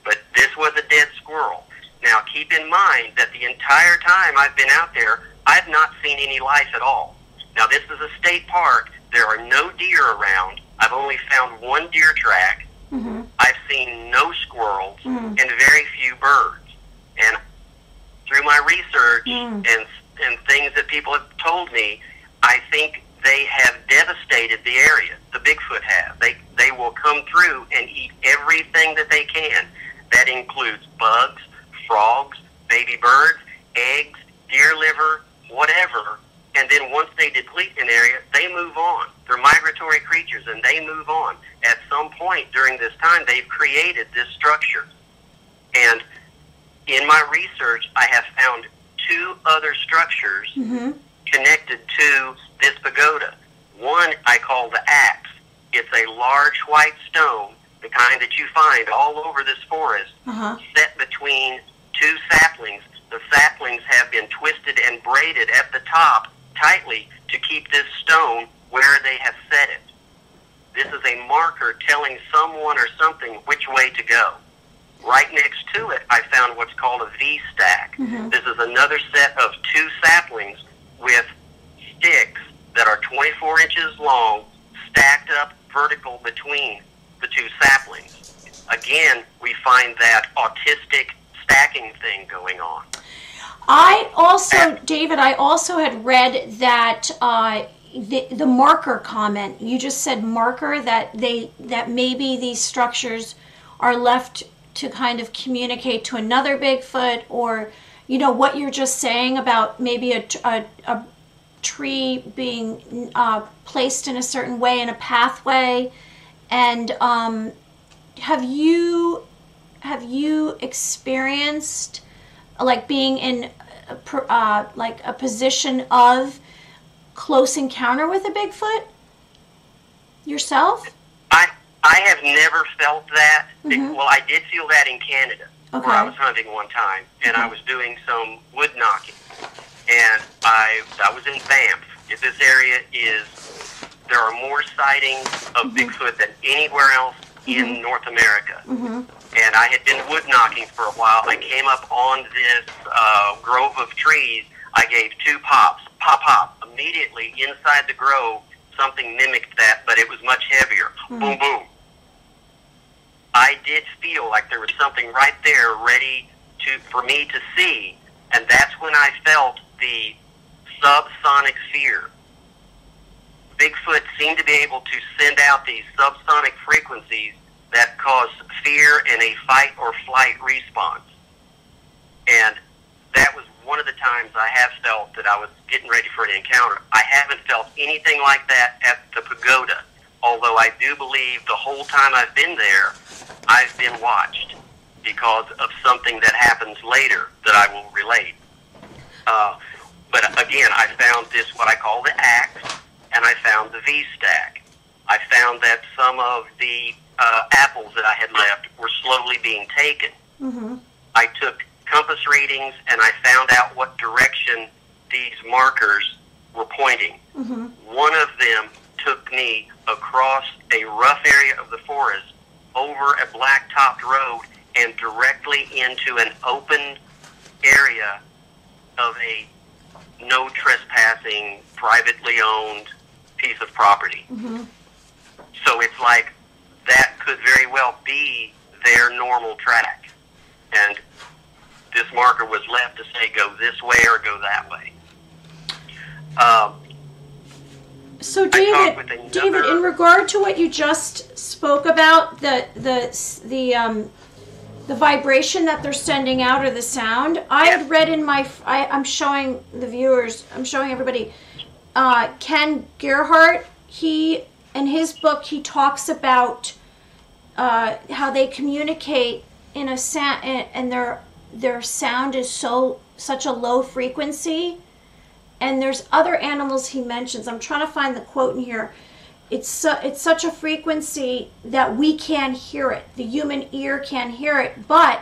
But this was a dead squirrel. Now, keep in mind that the entire time I've been out there, I've not seen any life at all. Now, this is a state park. There are no deer around. I've only found one deer track. I've seen no squirrels and very few birds. And through my research and things that people have told me, I think they have devastated the area. The Bigfoot have. They will come through and eat everything that they can. That includes bugs, frogs, baby birds, eggs, deer liver, whatever. And then once they deplete an area, they move on. They're migratory creatures, and they move on. At some point during this time, they've created this structure. And in my research, I have found 2 other structures connected to this pagoda. One I call the axe. It's a large white stone, the kind that you find all over this forest, set between 2 saplings. The saplings have been twisted and braided at the top tightly to keep this stone where they have set it. This is a marker telling someone or something which way to go. Right next to it, I found what's called a V-stack. This is another set of 2 saplings with sticks that are 24 inches long, stacked vertical between the two saplings. Again, we find that autistic stacking thing going on. I also, David, I also had read that the marker comment. You just said marker, that maybe these structures are left to kind of communicate to another Bigfoot, or what you're just saying about maybe a tree being placed in a certain way in a pathway. And have you experienced like being in a position of close encounter with a Bigfoot yourself? I have never felt that. Mm-hmm. Well, I did feel that in Canada, okay, where I was hunting one time, and I was doing some wood knocking, and I was in Banff. This area there are more sightings of Bigfoot than anywhere else in North America. And I had been wood knocking for a while. I came up on this grove of trees. I gave 2 pops, pop, pop. Immediately inside the grove, something mimicked that, but it was much heavier. Boom, boom. I did feel like there was something right there ready for me to see, and that's when I felt the subsonic fear. Bigfoot seemed to be able to send out these subsonic frequencies that cause fear and a fight or flight response. And that was one of the times I have felt that I was getting ready for an encounter. I haven't felt anything like that at the pagoda, although I do believe the whole time I've been there, I've been watched because of something that happens later that I will relate. But again, I found this, what I call the axe, and I found the V-stack. I found that some of the apples that I had left were slowly being taken. I took compass readings, and I found out what direction these markers were pointing. One of them took me across a rough area of the forest, over a black-topped road, and directly into an open area of a no trespassing, privately owned piece of property. So it's like that could very well be their normal track. And this marker was left to say, go this way or go that way. So David, in regard to what you just spoke about, the vibration that they're sending out, or the sound, I had read in I'm showing the viewers, I'm showing everybody, Ken Gerhardt, in his book, he talks about how they communicate in a sound, and their sound is such a low frequency. And there's other animals he mentions. I'm trying to find the quote in here. It's such a frequency that we can't hear it. The human ear can't hear it, but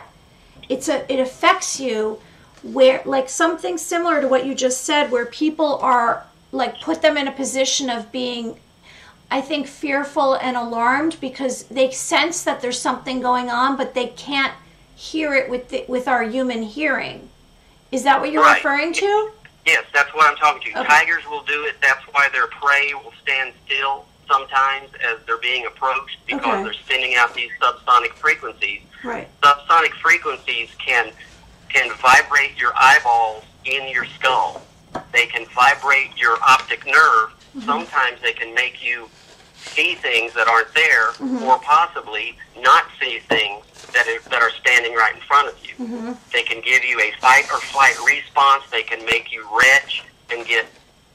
it affects you, where like something similar to what you just said, where people are like put them in a position of being, I think, fearful and alarmed because they sense that there's something going on, but they can't hear it with our human hearing. Is that what you're referring to? Yes, that's what I'm talking to. Okay. Tigers will do it. That's why their prey will stand still sometimes as they're being approached, because they're sending out these subsonic frequencies. Right. Subsonic frequencies can vibrate your eyeballs in your skull. They can vibrate your optic nerve. Sometimes they can make you see things that aren't there, or possibly not see things that are standing right in front of you. They can give you a fight or flight response. They can make you retch and get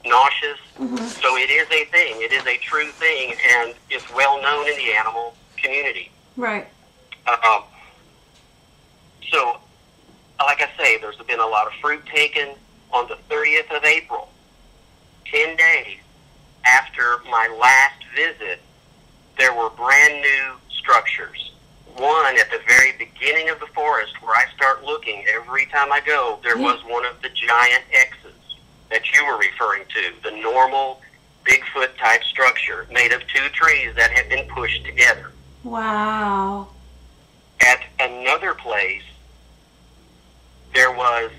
nauseous. So it is a thing. It is a true thing, and it's well known in the animal community. Right. So, like I say, there's been a lot of fruit taken on the 30th of April, 10 days after my last visit. There were brand new structures. One at the very beginning of the forest, where I start looking every time I go, there was one of the giant X's that you were referring to, the normal Bigfoot type structure made of 2 trees that had been pushed together. Wow. At another place, there was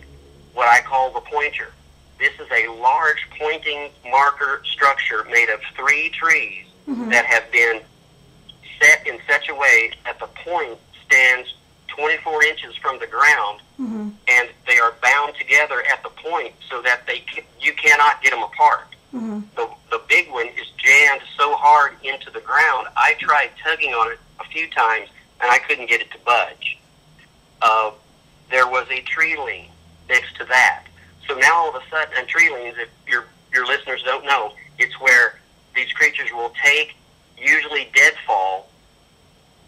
what I call the pointer. This is a large pointing marker structure made of 3 trees that have been set in such a way that the point stands 24 inches from the ground, and they are bound together at the point so that you cannot get them apart. The big one is jammed so hard into the ground, I tried tugging on it a few times, and I couldn't get it to budge. There was a tree ling next to that. So now all of a sudden, and tree lings, if your listeners don't know, it's where these creatures will take, usually deadfall,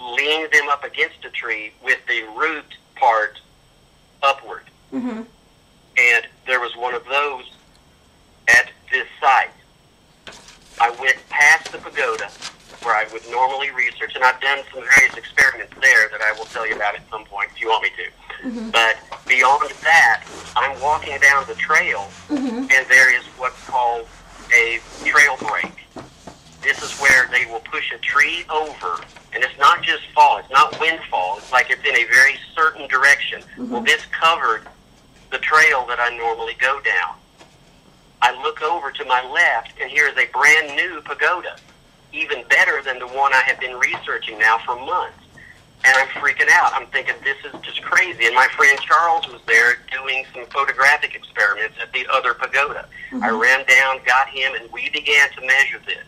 lean them up against a tree with the root part upward. And there was one of those at this site. I went past the pagoda where I would normally research, and I've done some various experiments there that I will tell you about at some point if you want me to. But beyond that, I'm walking down the trail, and there is what's called a trail break. This is where they will push a tree over, and it's not just fall, it's not windfall, it's like it's in a very certain direction. Well, this covered the trail that I normally go down. I look over to my left, and here is a brand new pagoda, even better than the one I have been researching now for months. And I'm freaking out. I'm thinking, this is just crazy. And my friend Charles was there doing some photographic experiments at the other pagoda. I ran down, got him, and we began to measure this.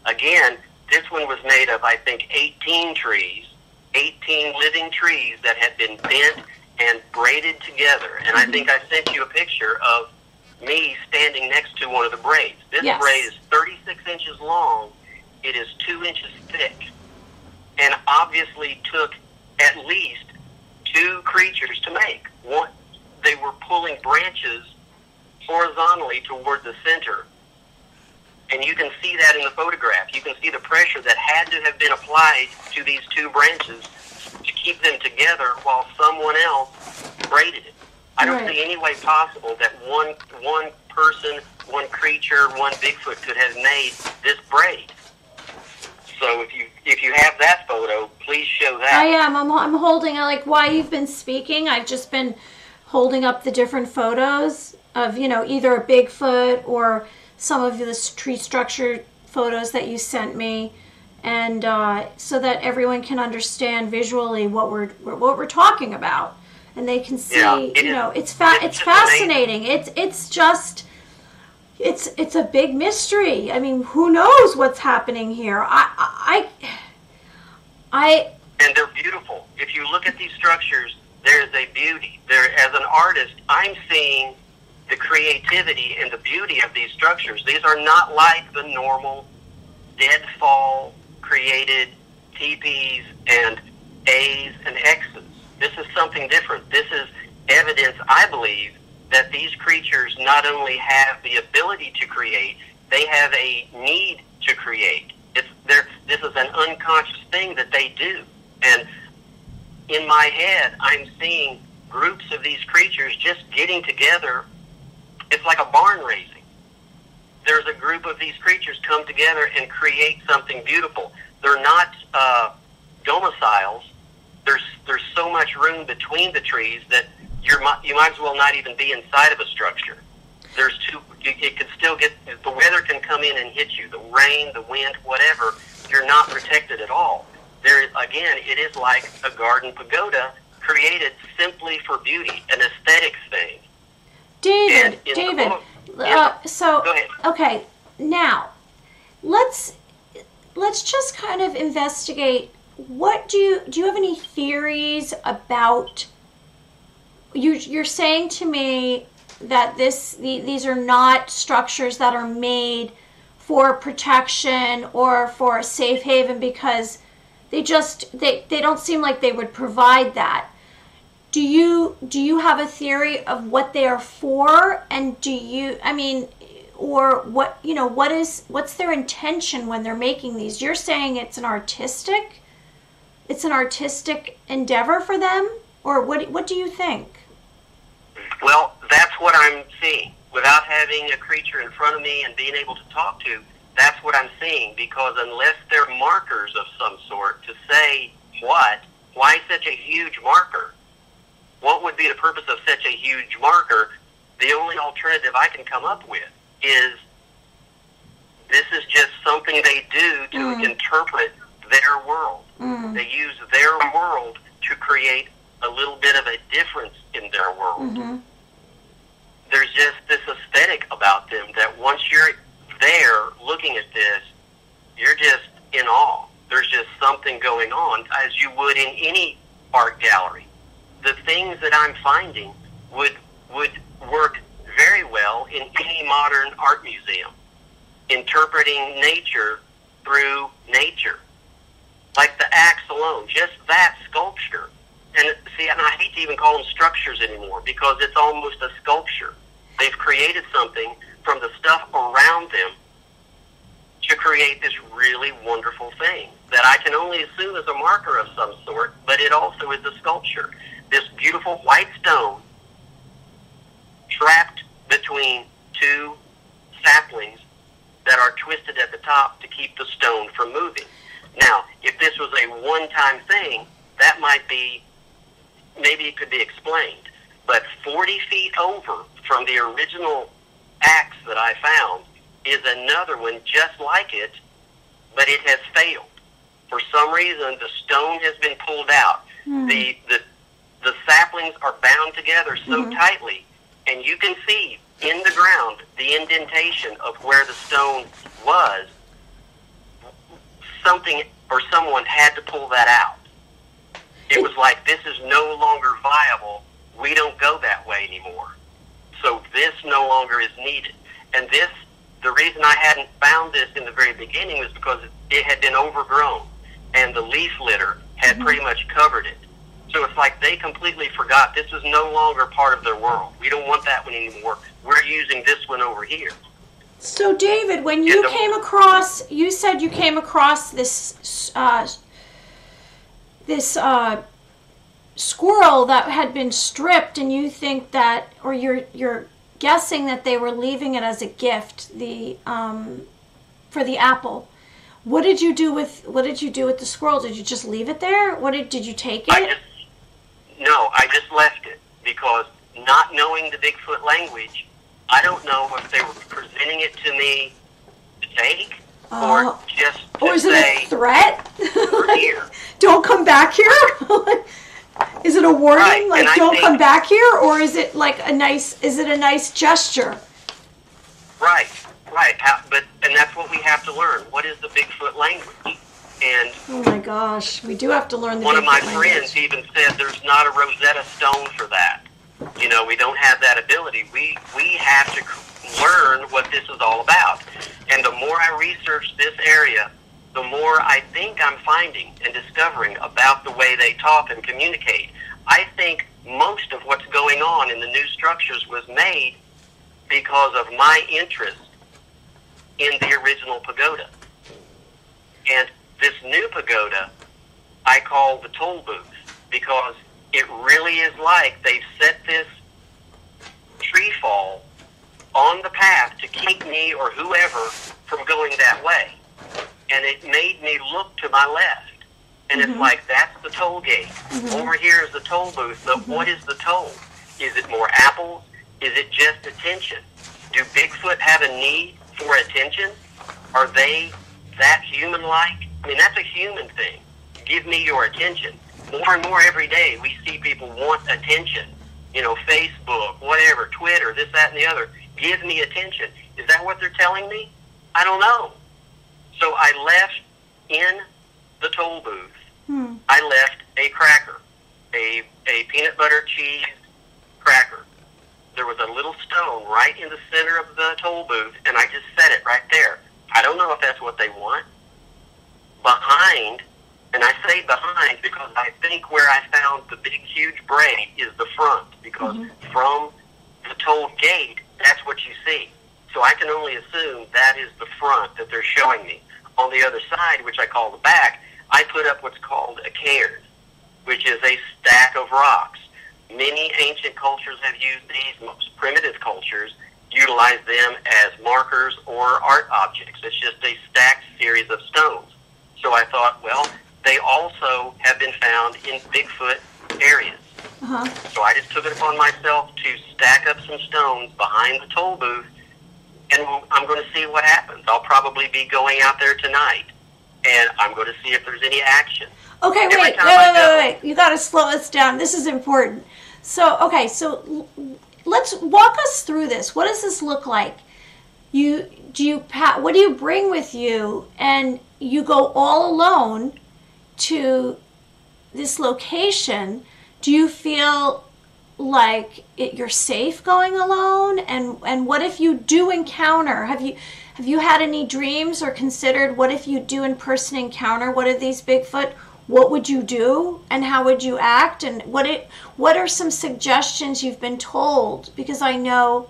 Again, this one was made of, I think, 18 trees, 18 living trees that had been bent and braided together. And I think I sent you a picture of me standing next to one of the braids. This braid is 36 inches long. It is 2 inches thick. And obviously took at least 2 creatures to make. One, they were pulling branches horizontally toward the center. And you can see that in the photograph. You can see the pressure that had to have been applied to these 2 branches to keep them together while someone else braided it. I don't see any way possible that one person, one creature, one Bigfoot could have made this braid. So if you have that photo, please show that. I am. I'm holding, like, while you've been speaking, I've just been holding up the different photos of, either a Bigfoot or some of the tree structure photos that you sent me, and so that everyone can understand visually what we're talking about, and they can see. It's fascinating. It's a big mystery. I mean, who knows what's happening here? And they're beautiful. If you look at these structures, there is a beauty. As an artist, I'm seeing the creativity and the beauty of these structures. These are not like the normal deadfall created teepees and A's and X's. This is something different. This is evidence, I believe, that these creatures not only have the ability to create, they have a need to create. This is an unconscious thing that they do. And in my head, I'm seeing groups of these creatures just getting together. It's like a barn raising. There's a group of these creatures come together and create something beautiful. They're not domiciles. There's so much room between the trees that you might as well not even be inside of a structure. It could still the weather can come in and hit you, the rain, the wind, whatever. You're not protected at all. It is like a garden pagoda created simply for beauty, an aesthetics thing. David, go ahead. Okay, now let's just kind of investigate. What do you have any theories about? You're saying to me that these are not structures that are made for protection or for a safe haven, because they don't seem like they would provide that. Do you have a theory of what they are for, and what's their intention when they're making these? You're saying it's an artistic endeavor for them, or what do you think? Well, that's what I'm seeing. Without having a creature in front of me and being able to talk to, that's what I'm seeing, because unless they're markers of some sort to say why such a huge marker? What would be the purpose of such a huge marker? The only alternative I can come up with is this is just something they do to interpret their world. They use their world to create a little bit of a difference in their world. There's just this aesthetic about them that once you're there looking at this, you're just in awe. There's just something going on, as you would in any art gallery. The things that I'm finding would work very well in any modern art museum, interpreting nature through nature. Like the axe alone, just that sculpture. And see, and I hate to even call them structures anymore because it's almost a sculpture. They've created something from the stuff around them to create this really wonderful thing that I can only assume is a marker of some sort, but it also is a sculpture. This beautiful white stone trapped between two saplings that are twisted at the top to keep the stone from moving. Now, if this was a one-time thing, that might be, maybe it could be explained. But 40 feet over from the original axe that I found is another one just like it, but it has failed. For some reason, the stone has been pulled out. The saplings are bound together so tightly, and you can see in the ground the indentation of where the stone was. Something or someone had to pull that out. It was like, this is no longer viable. We don't go that way anymore. So this no longer is needed. And this, the reason I hadn't found this in the very beginning was because it had been overgrown and the leaf litter had pretty much covered it. So it's like they completely forgot this is no longer part of their world. We don't want that one anymore. We're using this one over here. So, David, when you came across, you said you came across this squirrel that had been stripped, and you think that, or you're guessing that they were leaving it as a gift, for the apple. What did you do with the squirrel? Did you just leave it there? Did you take it? I just left it because not knowing the Bigfoot language, I don't know if they were presenting it to me to take or just to or is it say, a threat? Here. Don't come back here? Is it a warning? Right. Like, don't come back here? Or is it like a nice gesture? Right. And that's what we have to learn. What is the Bigfoot language? And oh my gosh, we do have to learn the one Bigfoot of my language. friends even said there's not a Rosetta Stone for that. You know, we don't have that ability. We have to learn what this is all about. And the more I research this area, the more I think I'm finding and discovering about the way they talk and communicate. I think most of what's going on in the new structures was made because of my interest in the original pagoda. And this new pagoda I call the toll booth because it really is like they've set this tree fall on the path to keep me or whoever from going that way. And it made me look to my left. And it's like, that's the toll gate. Over here is the toll booth. But what is the toll? Is it more apples? Is it just attention? Do Bigfoot have a need for attention? Are they that human-like? I mean, that's a human thing. Give me your attention. More and more every day, we see people want attention. You know, Facebook, whatever, Twitter, this, that, and the other. Give me attention. Is that what they're telling me? I don't know. So I left in the toll booth. I left a cracker, a peanut butter cheese cracker. There was a little stone right in the center of the toll booth, and I just set it right there. I don't know if that's what they want. Behind, and I say behind because I think where I found the big, huge braid is the front, because from the toll gate, that's what you see. So I can only assume that is the front that they're showing me. On the other side, which I call the back, I put up what's called a cairn, which is a stack of rocks. Many ancient cultures have used these. Most primitive cultures utilize them as markers or art objects. It's just a stacked series of stones. So I thought, well, they also have been found in Bigfoot areas. So I just took it upon myself to stack up some stones behind the toll booth, and I'm going to see what happens. I'll probably be going out there tonight and I'm going to see if there's any action. Okay, wait. You got to slow us down. This is important. So, okay, so let's walk us through this. What does this look like? What do you bring with you? And you go all alone to this location. Do you feel like you're safe going alone? And what if you do encounter? Have you had any dreams or considered what if you do in person encounter one of these Bigfoot? What would you do and how would you act? And what are some suggestions you've been told? Because I know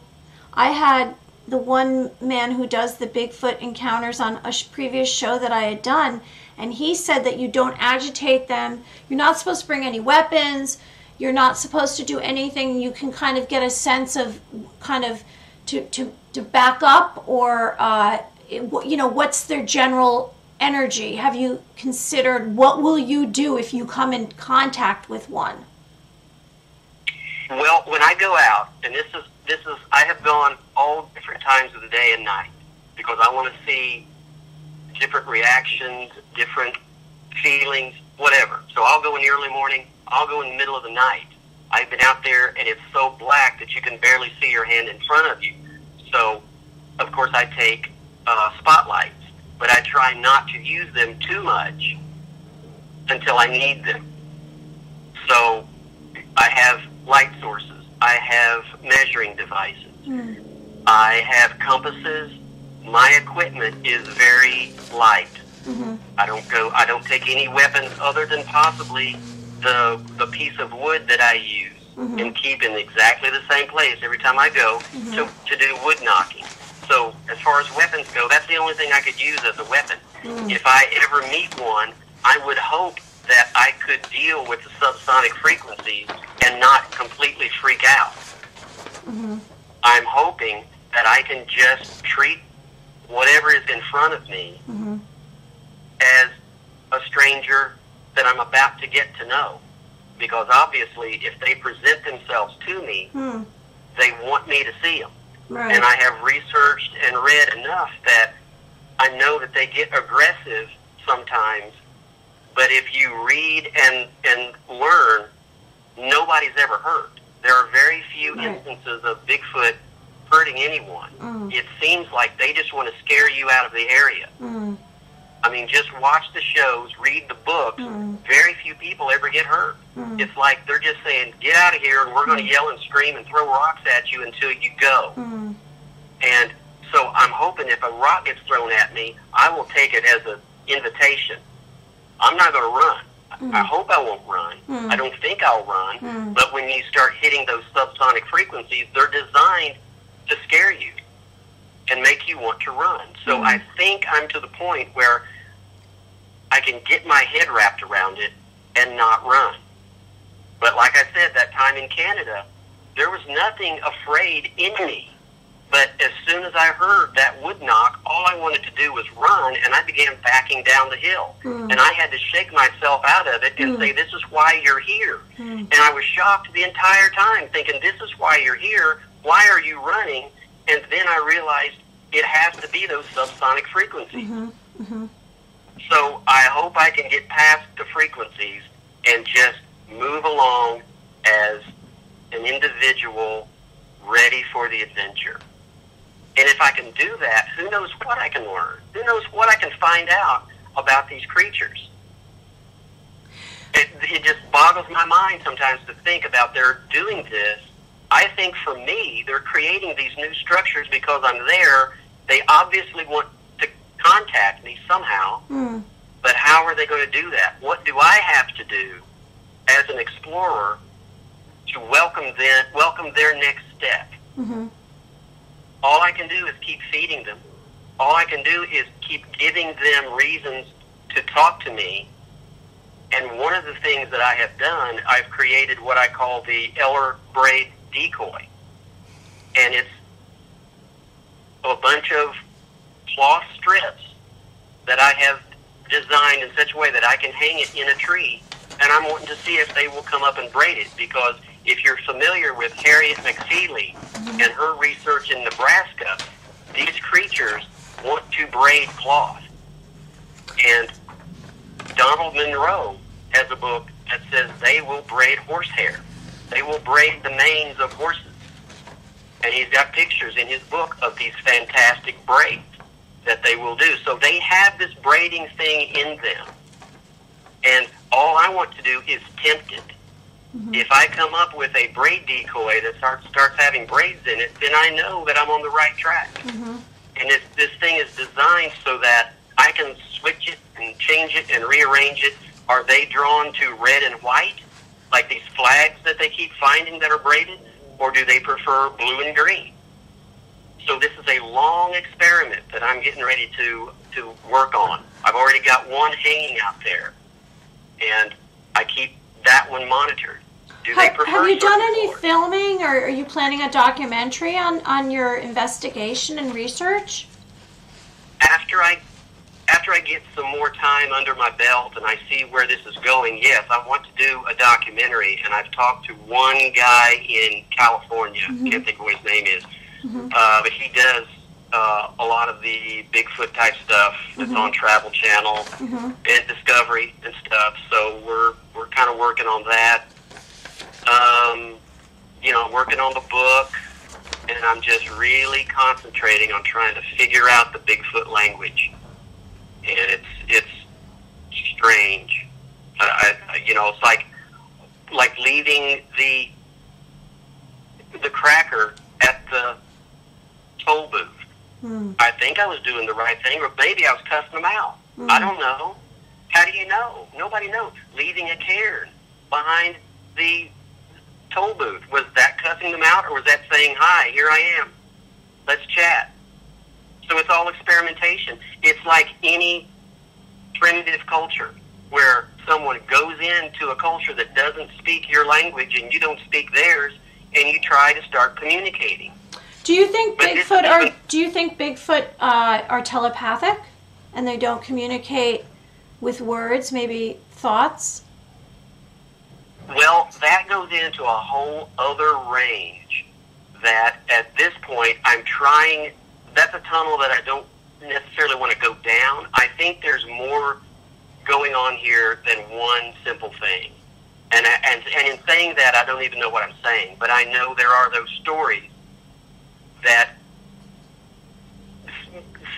I had the one man who does the Bigfoot encounters on a previous show that I had done, and he said that you don't agitate them. You're not supposed to bring any weapons. You're not supposed to do anything. You can kind of get a sense of to back up, or what's their general energy. Have you considered what will you do if you come in contact with one? Well, when I go out, and this is I have gone all different times of the day and night because I want to see different reactions, different feelings, whatever. So I'll go in the early morning. I'll go in the middle of the night. I've been out there, and it's so black that you can barely see your hand in front of you. So, of course, I take spotlights, but I try not to use them too much until I need them. So I have light sources. I have measuring devices. I have compasses. My equipment is very light. I don't take any weapons other than possibly the piece of wood that I use and keep in exactly the same place every time I go to do wood knocking. So as far as weapons go, that's the only thing I could use as a weapon. If I ever meet one, I would hope that I could deal with the subsonic frequencies and not completely freak out. I'm hoping that I can just treat whatever is in front of me as a stranger that I'm about to get to know. Because obviously, if they present themselves to me, they want me to see them. Right. And I have researched and read enough that I know that they get aggressive sometimes, but if you read and learn, nobody's ever hurt. There are very few instances of Bigfoot hurting anyone. It seems like they just want to scare you out of the area. I mean, just watch the shows, read the books. Very few people ever get hurt. It's like they're just saying, get out of here, and we're going to yell and scream and throw rocks at you until you go. And so I'm hoping if a rock gets thrown at me, I will take it as an invitation. I'm not going to run. I hope I won't run. I don't think I'll run. But when you start hitting those subsonic frequencies, they're designed to scare you and make you want to run. So I think I'm to the point where I can get my head wrapped around it and not run. But like I said, that time in Canada, there was nothing afraid in me. But as soon as I heard that wood knock, all I wanted to do was run, and I began backing down the hill. And I had to shake myself out of it and say, this is why you're here. And I was shocked the entire time, thinking, this is why you're here. Why are you running? And then I realized it has to be those subsonic frequencies. So I hope I can get past the frequencies and just move along as an individual ready for the adventure. And if I can do that, who knows what I can learn? Who knows what I can find out about these creatures? It just boggles my mind sometimes to think about they're doing this. I think for me, they're creating these new structures because I'm there. They obviously want to contact me somehow. But how are they going to do that? What do I have to do as an explorer to welcome their next step? All I can do is keep feeding them. All I can do is keep giving them reasons to talk to me. And one of the things that I have done, I've created what I call the Eller braid decoy. And it's a bunch of cloth strips that I have designed in such a way that I can hang it in a tree. And I'm wanting to see if they will come up and braid it, because if you're familiar with Harriet McFeely and her research in Nebraska, these creatures want to braid cloth. And Donald Monroe has a book that says they will braid horsehair. They will braid the manes of horses. And he's got pictures in his book of these fantastic braids that they will do. So they have this braiding thing in them. And all I want to do is tempt it. Mm-hmm. If I come up with a braid decoy that starts having braids in it, then I know that I'm on the right track. Mm-hmm. And this thing is designed so that I can switch it and change it and rearrange it. Are they drawn to red and white, like these flags that they keep finding that are braided, or do they prefer blue and green? So this is a long experiment that I'm getting ready to work on. I've already got one hanging out there, and I keep that one monitored. Do they prefer? Have you done any colors? filming, or are you planning a documentary on your investigation and research? After I get some more time under my belt and I see where this is going, yes, I want to do a documentary. And I've talked to one guy in California. Mm-hmm. I can't think of what his name is. Mm-hmm. But he does a lot of the Bigfoot type stuff that's mm-hmm. on Travel Channel mm-hmm. and Discovery and stuff. So we're kind of working on that. Working on the book, and I'm just really concentrating on trying to figure out the Bigfoot language. And it's strange. It's like leaving the cracker at the toll booth. Mm. I think I was doing the right thing, or maybe I was cussing them out. Mm. I don't know. How do you know? Nobody knows. Leaving a cairn behind the toll booth, was that cussing them out, or was that saying, hi, here I am, let's chat? So it's all experimentation. It's like any primitive culture where someone goes into a culture that doesn't speak your language and you don't speak theirs, and you try to start communicating. Do you think Bigfoot are telepathic, and they don't communicate with words, maybe thoughts? Well, that goes into a whole other range that at this point I'm trying. That's a tunnel that I don't necessarily want to go down. I think there's more going on here than one simple thing. And in saying that, I don't even know what I'm saying, but I know there are those stories that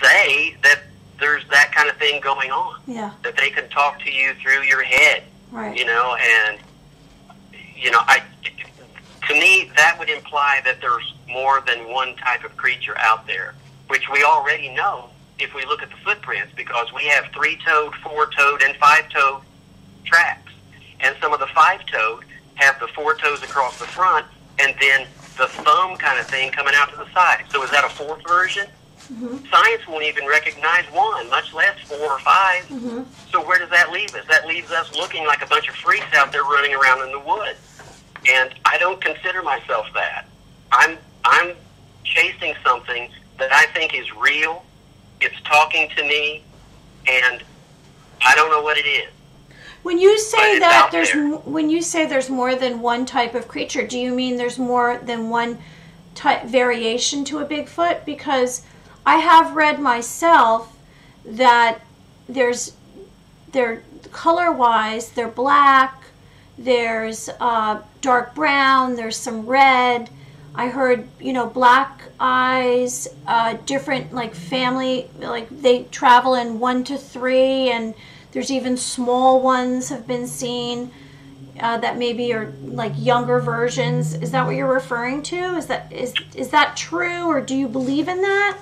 say that there's that kind of thing going on. Yeah. That they can talk to you through your head. Right. And to me, that would imply that there's more than one type of creature out there, which we already know if we look at the footprints, because we have 3-toed, 4-toed, and 5-toed tracks. And some of the 5-toed have the 4 toes across the front and then the thumb kind of thing coming out to the side. So is that a 4th version? Mm-hmm. Science won't even recognize 1, much less 4 or 5. Mm-hmm. So where does that leave us? That leaves us looking like a bunch of freaks out there running around in the woods. And I don't consider myself that. I'm chasing something that I think is real. It's talking to me, and I don't know what it is. When you say that there's more than one type of creature, do you mean there's more than one type variation to a Bigfoot? Because I have read myself that they're color-wise, they're black, there's dark brown, there's some red. I heard, black eyes, different, like family, like they travel in 1 to 3, and there's even small ones have been seen that maybe are like younger versions. Is that what you're referring to? Is that true, or do you believe in that?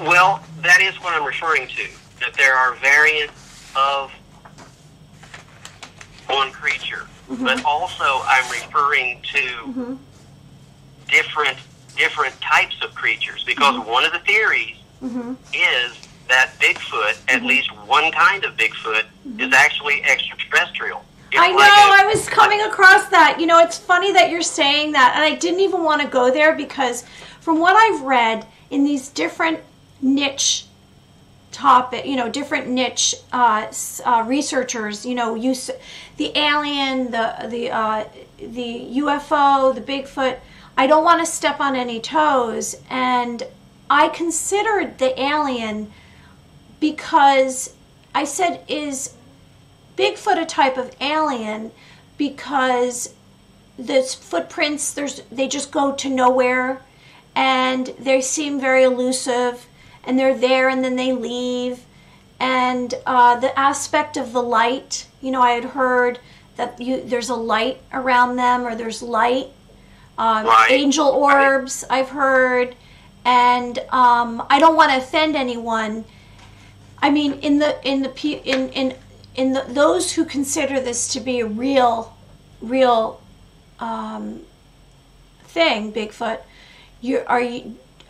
Well, that is what I'm referring to, that there are variants of one creature. Mm-hmm. But also I'm referring to mm-hmm. different types of creatures, because mm-hmm. one of the theories mm-hmm. is that Bigfoot, at mm-hmm. least one kind of Bigfoot, mm-hmm. is actually extraterrestrial. It's I know, I was coming across that. It's funny that you're saying that, and I didn't even want to go there, because from what I've read in these different niche different niche researchers, the alien, the UFO, the Bigfoot. I don't want to step on any toes, and I considered the alien because I said, is Bigfoot a type of alien because the footprints, they just go to nowhere, and they seem very elusive, and they're there and then they leave. And the aspect of the light, you know, I had heard that there's a light around them, or there's light, Right. angel orbs, I've heard. And I don't want to offend anyone. I mean, those who consider this to be a real thing, Bigfoot,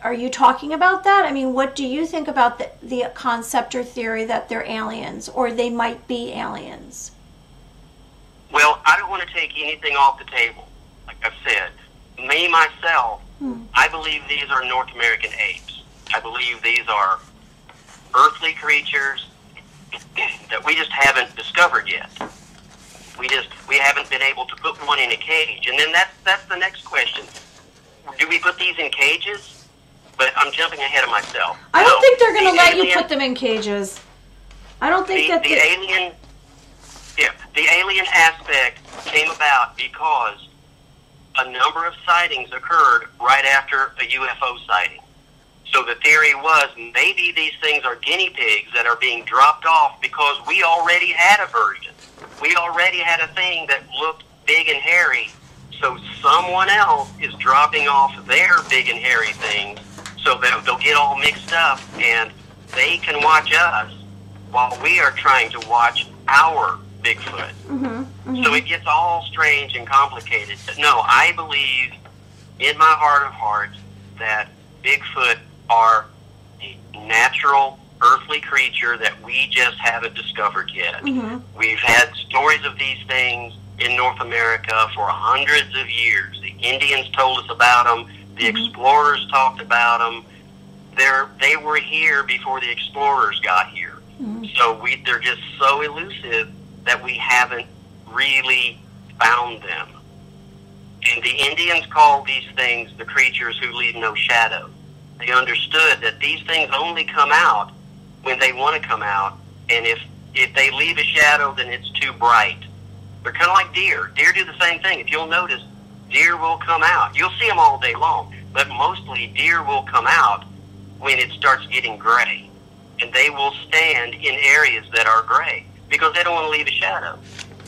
are you talking about that? I mean, what do you think about the concept or theory that they're aliens, or they might be aliens? Well, I don't want to take anything off the table. Like I've said, me, myself, I believe these are North American apes. I believe these are earthly creatures that we just haven't discovered yet. We haven't been able to put one in a cage. And then that's the next question. Do we put these in cages? But I'm jumping ahead of myself. I don't think they're going to let you put them in cages. I don't think the alien aspect came about because a number of sightings occurred right after a UFO sighting. So the theory was maybe these things are guinea pigs that are being dropped off because we already had a version. We already had a thing that looked big and hairy. So someone else is dropping off their big and hairy things so that they'll get all mixed up and they can watch us while we are trying to watch our Bigfoot. So it gets all strange and complicated. But no, I believe in my heart of hearts that Bigfoot are a natural earthly creature that we just haven't discovered yet. We've had stories of these things in North America for hundreds of years. The Indians told us about them. The explorers talked about them. They were here before the explorers got here. So they're just so elusive that we haven't really found them. And the Indians called these things the creatures who leave no shadow. They understood that these things only come out when they want to come out, and if they leave a shadow, then it's too bright. They're kind of like deer. Deer do the same thing. If you'll notice, deer will come out. You'll see them all day long, but mostly deer will come out when it starts getting gray, and they will stand in areas that are gray because they don't want to leave a shadow.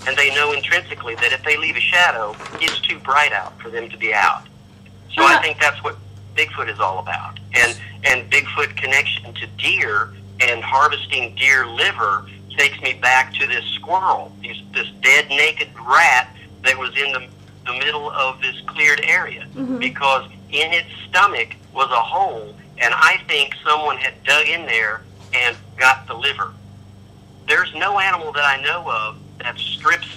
And they know intrinsically that if they leave a shadow, it's too bright out for them to be out. So I think that's what Bigfoot is all about. And Bigfoot connection to deer and harvesting deer liver takes me back to this squirrel, this dead naked rat that was in the middle of this cleared area, because in its stomach was a hole, and I think someone had dug in there and got the liver. There's no animal that I know of that strips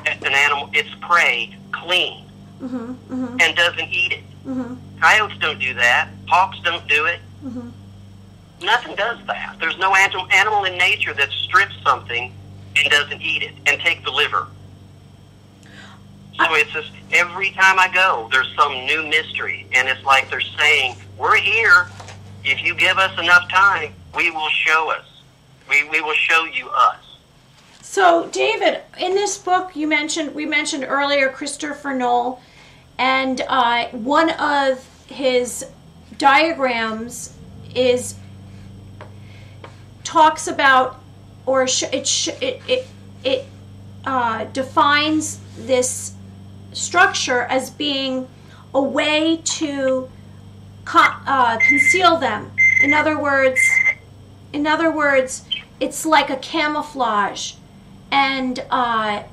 its prey clean and doesn't eat it. Coyotes don't do that. Hawks don't do it. Nothing does that. There's no animal in nature that strips something and doesn't eat it and take the liver. So it's just every time I go, there's some new mystery, and it's like they're saying, "We're here. If you give us enough time, we will show us. We will show you us." So, David, in this book, we mentioned earlier Christopher Knoll, and one of his diagrams talks about, or it defines this structure as being a way to conceal them. In other words, it's like a camouflage. And I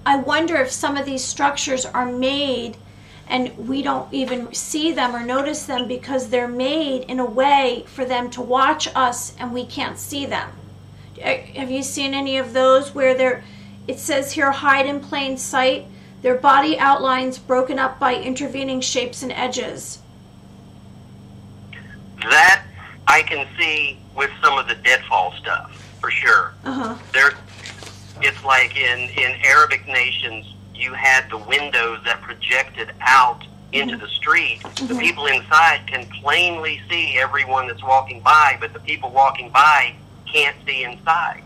wonder if some of these structures are made and we don't even see them or notice them because they're made in a way for them to watch us and we can't see them. Have you seen any of those where it says here, hide in plain sight, their body outlines broken up by intervening shapes and edges? That I can see with some of the deadfall stuff, for sure. It's like in Arabic nations, you had the windows that projected out into the street. The people inside can plainly see everyone that's walking by, but the people walking by can't see inside.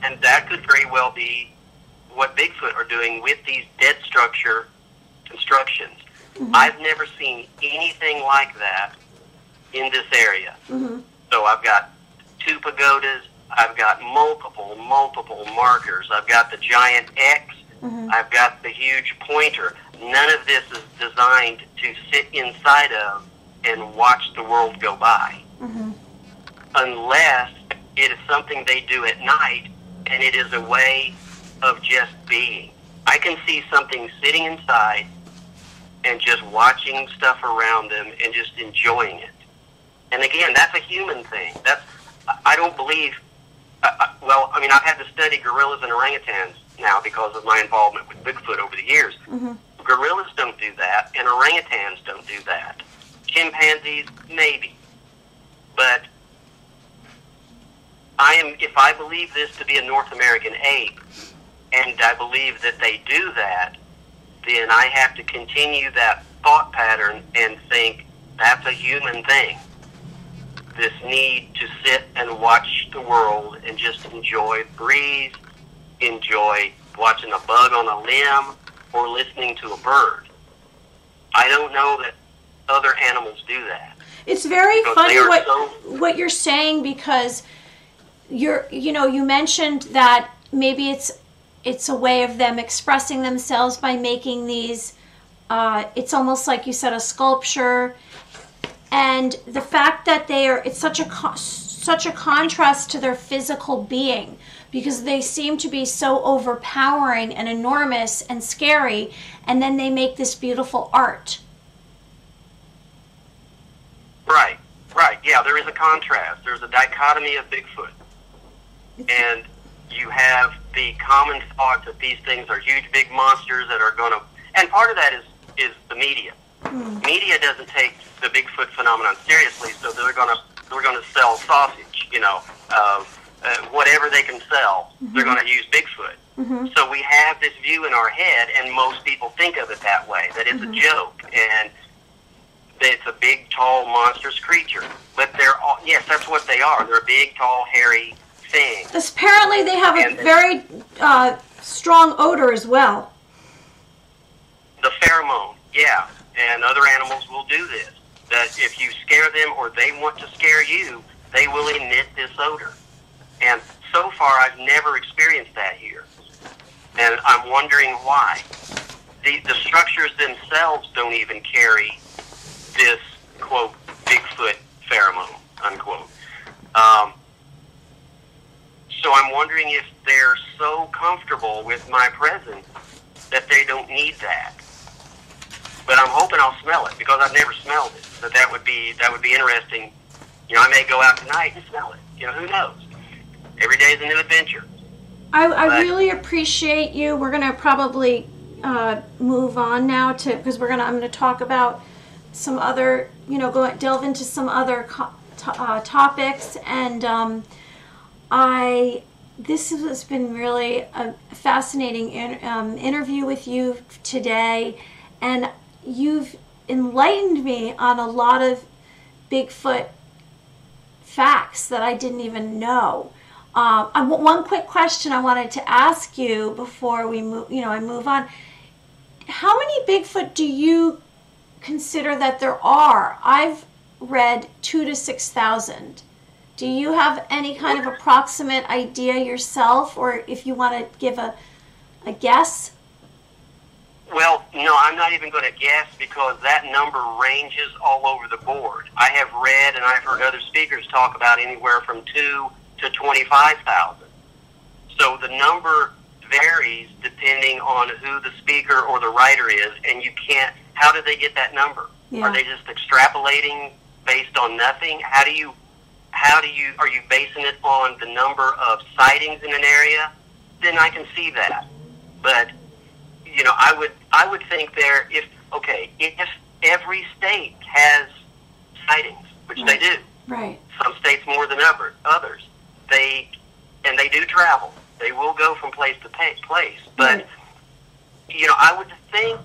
And that could very well be what Bigfoot are doing with these dead structure constructions. Mm-hmm. I've never seen anything like that in this area. Mm-hmm. So I've got 2 pagodas. I've got multiple markers. I've got the giant X. Mm-hmm. I've got the huge pointer. None of this is designed to sit inside of and watch the world go by. Mm-hmm. Unless it is something they do at night, and it is a way of just being. I can see something sitting inside and just watching stuff around them and just enjoying it. And again, that's a human thing. I don't believe, well, I mean, I've had to study gorillas and orangutans now because of my involvement with Bigfoot over the years. Mm-hmm. Gorillas don't do that, and orangutans don't do that. Chimpanzees, maybe. But if I believe this to be a North American ape, and I believe that they do that, then I have to continue that thought pattern and think that's a human thing. This need to sit and watch the world and just enjoy the breeze, enjoy watching a bug on a limb, or listening to a bird. I don't know that other animals do that. It's very funny what you're saying, because you mentioned that maybe it's a way of them expressing themselves by making these, it's almost like you said, a sculpture. And the fact that it's such a contrast to their physical being, because they seem to be so overpowering and enormous and scary, and then they make this beautiful art. Right. Yeah, there is a contrast. There's a dichotomy of Bigfoot. And you have the common thought that these things are huge, big monsters that are going to... And part of that is the media. Media doesn't take the Bigfoot phenomenon seriously, so they're going to sell sausage, whatever they can sell, they're going to use Bigfoot. Mm-hmm. So we have this view in our head, and most people think of it that way, that it's a joke, and that it's a big, tall, monstrous creature. But yes, that's what they are. They're a big, tall, hairy thing. Apparently they have a very strong odor as well. The pheromone, yeah. And other animals will do this. That if you scare them or they want to scare you, they will emit this odor. And so far, I've never experienced that here. And I'm wondering why. The structures themselves don't even carry this, quote, Bigfoot pheromone, unquote. So I'm wondering if they're so comfortable with my presence that they don't need that. But I'm hoping I'll smell it, because I've never smelled it. So that would be interesting. I may go out tonight and smell it. Who knows? Every day is a new adventure. I really appreciate you. We're going to probably move on now because I'm going to talk about some other, delve into some other topics. And this has been really a fascinating interview with you today. And you've enlightened me on a lot of Bigfoot facts that I didn't even know. One quick question I wanted to ask you before we I move on. How many Bigfoot do you consider that there are? I've read 2,000 to 6,000. Do you have any kind of approximate idea yourself, or if you want to give a guess? Well, no, I'm not even going to guess, because that number ranges all over the board. I have read and I've heard other speakers talk about anywhere from 2 to 25,000. So the number varies depending on who the speaker or the writer is, and you can't. How do they get that number? Yeah. Are they just extrapolating based on nothing? Are you basing it on the number of sightings in an area? Then I can see that, but. I would think if every state has sightings, which they do. Right. Some states more than others. They do travel. They will go from place to place. But, I would think,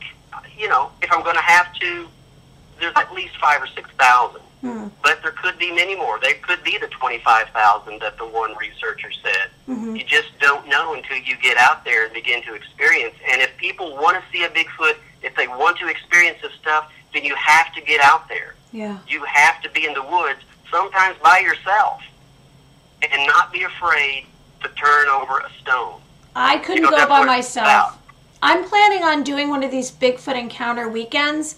if I'm going to have to there's at least 5,000 or 6,000. But there could be many more. There could be the 25,000 that the one researcher said. You just don't know until you get out there and begin to experience. And if people want to see a Bigfoot, if they want to experience this stuff, then you have to get out there. Yeah. You have to be in the woods, sometimes by yourself, and not be afraid to turn over a stone. I couldn't go by myself. I'm planning on doing one of these Bigfoot encounter weekends.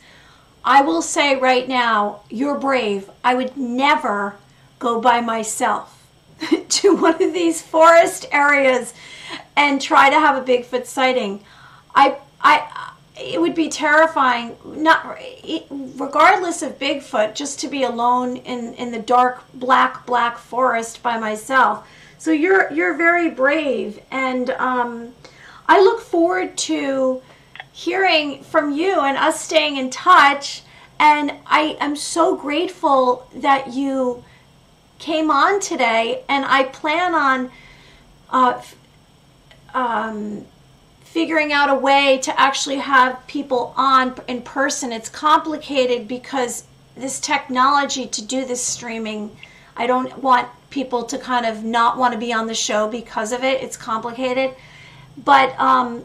I will say right now, you're brave. I would never go by myself to one of these forest areas and try to have a Bigfoot sighting. It would be terrifying, regardless of Bigfoot, just to be alone in the dark, black forest by myself. So you're very brave, and I look forward to hearing from you and us staying in touch. And I am so grateful that you came on today, and I plan on figuring out a way to actually have people on in person. It's complicated because this technology to do this streaming, I don't want people to kind of not want to be on the show because of it. It's complicated. But I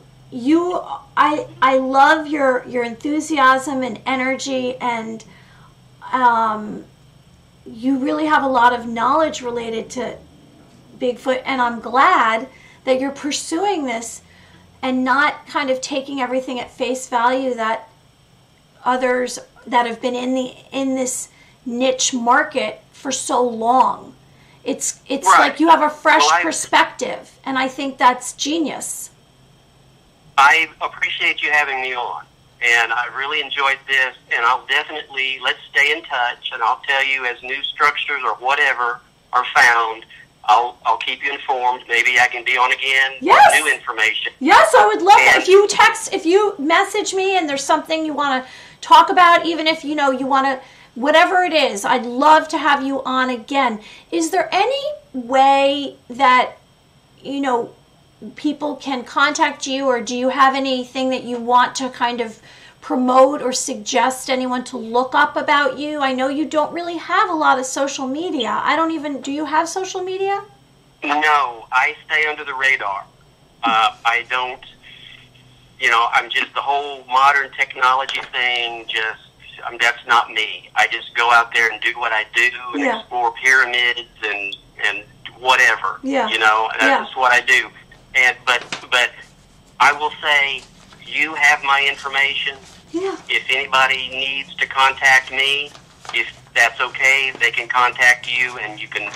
love your enthusiasm and energy, and you really have a lot of knowledge related to Bigfoot, and I'm glad that you're pursuing this and not kind of taking everything at face value that others that have been in this niche market for so long. It's right. Like you have a fresh perspective, and I think that's genius. I appreciate you having me on, and I really enjoyed this, and let's stay in touch, and I'll tell you as new structures or whatever are found, I'll keep you informed. Maybe I can be on again with new information. Yes, I would love that. If you message me and there's something you want to talk about, even if you want to, whatever it is, I'd love to have you on again. Is there any way that, people can contact you, or do you have anything that you want to kind of promote or suggest anyone to look up about you? I know you don't really have a lot of social media. Do you have social media? No, I stay under the radar. I don't, I'm just the whole modern technology thing, that's not me. I just go out there and do what I do and explore pyramids and whatever, that's just what I do. But I will say, you have my information. Yeah. If anybody needs to contact me, if that's okay, they can contact you, and you can.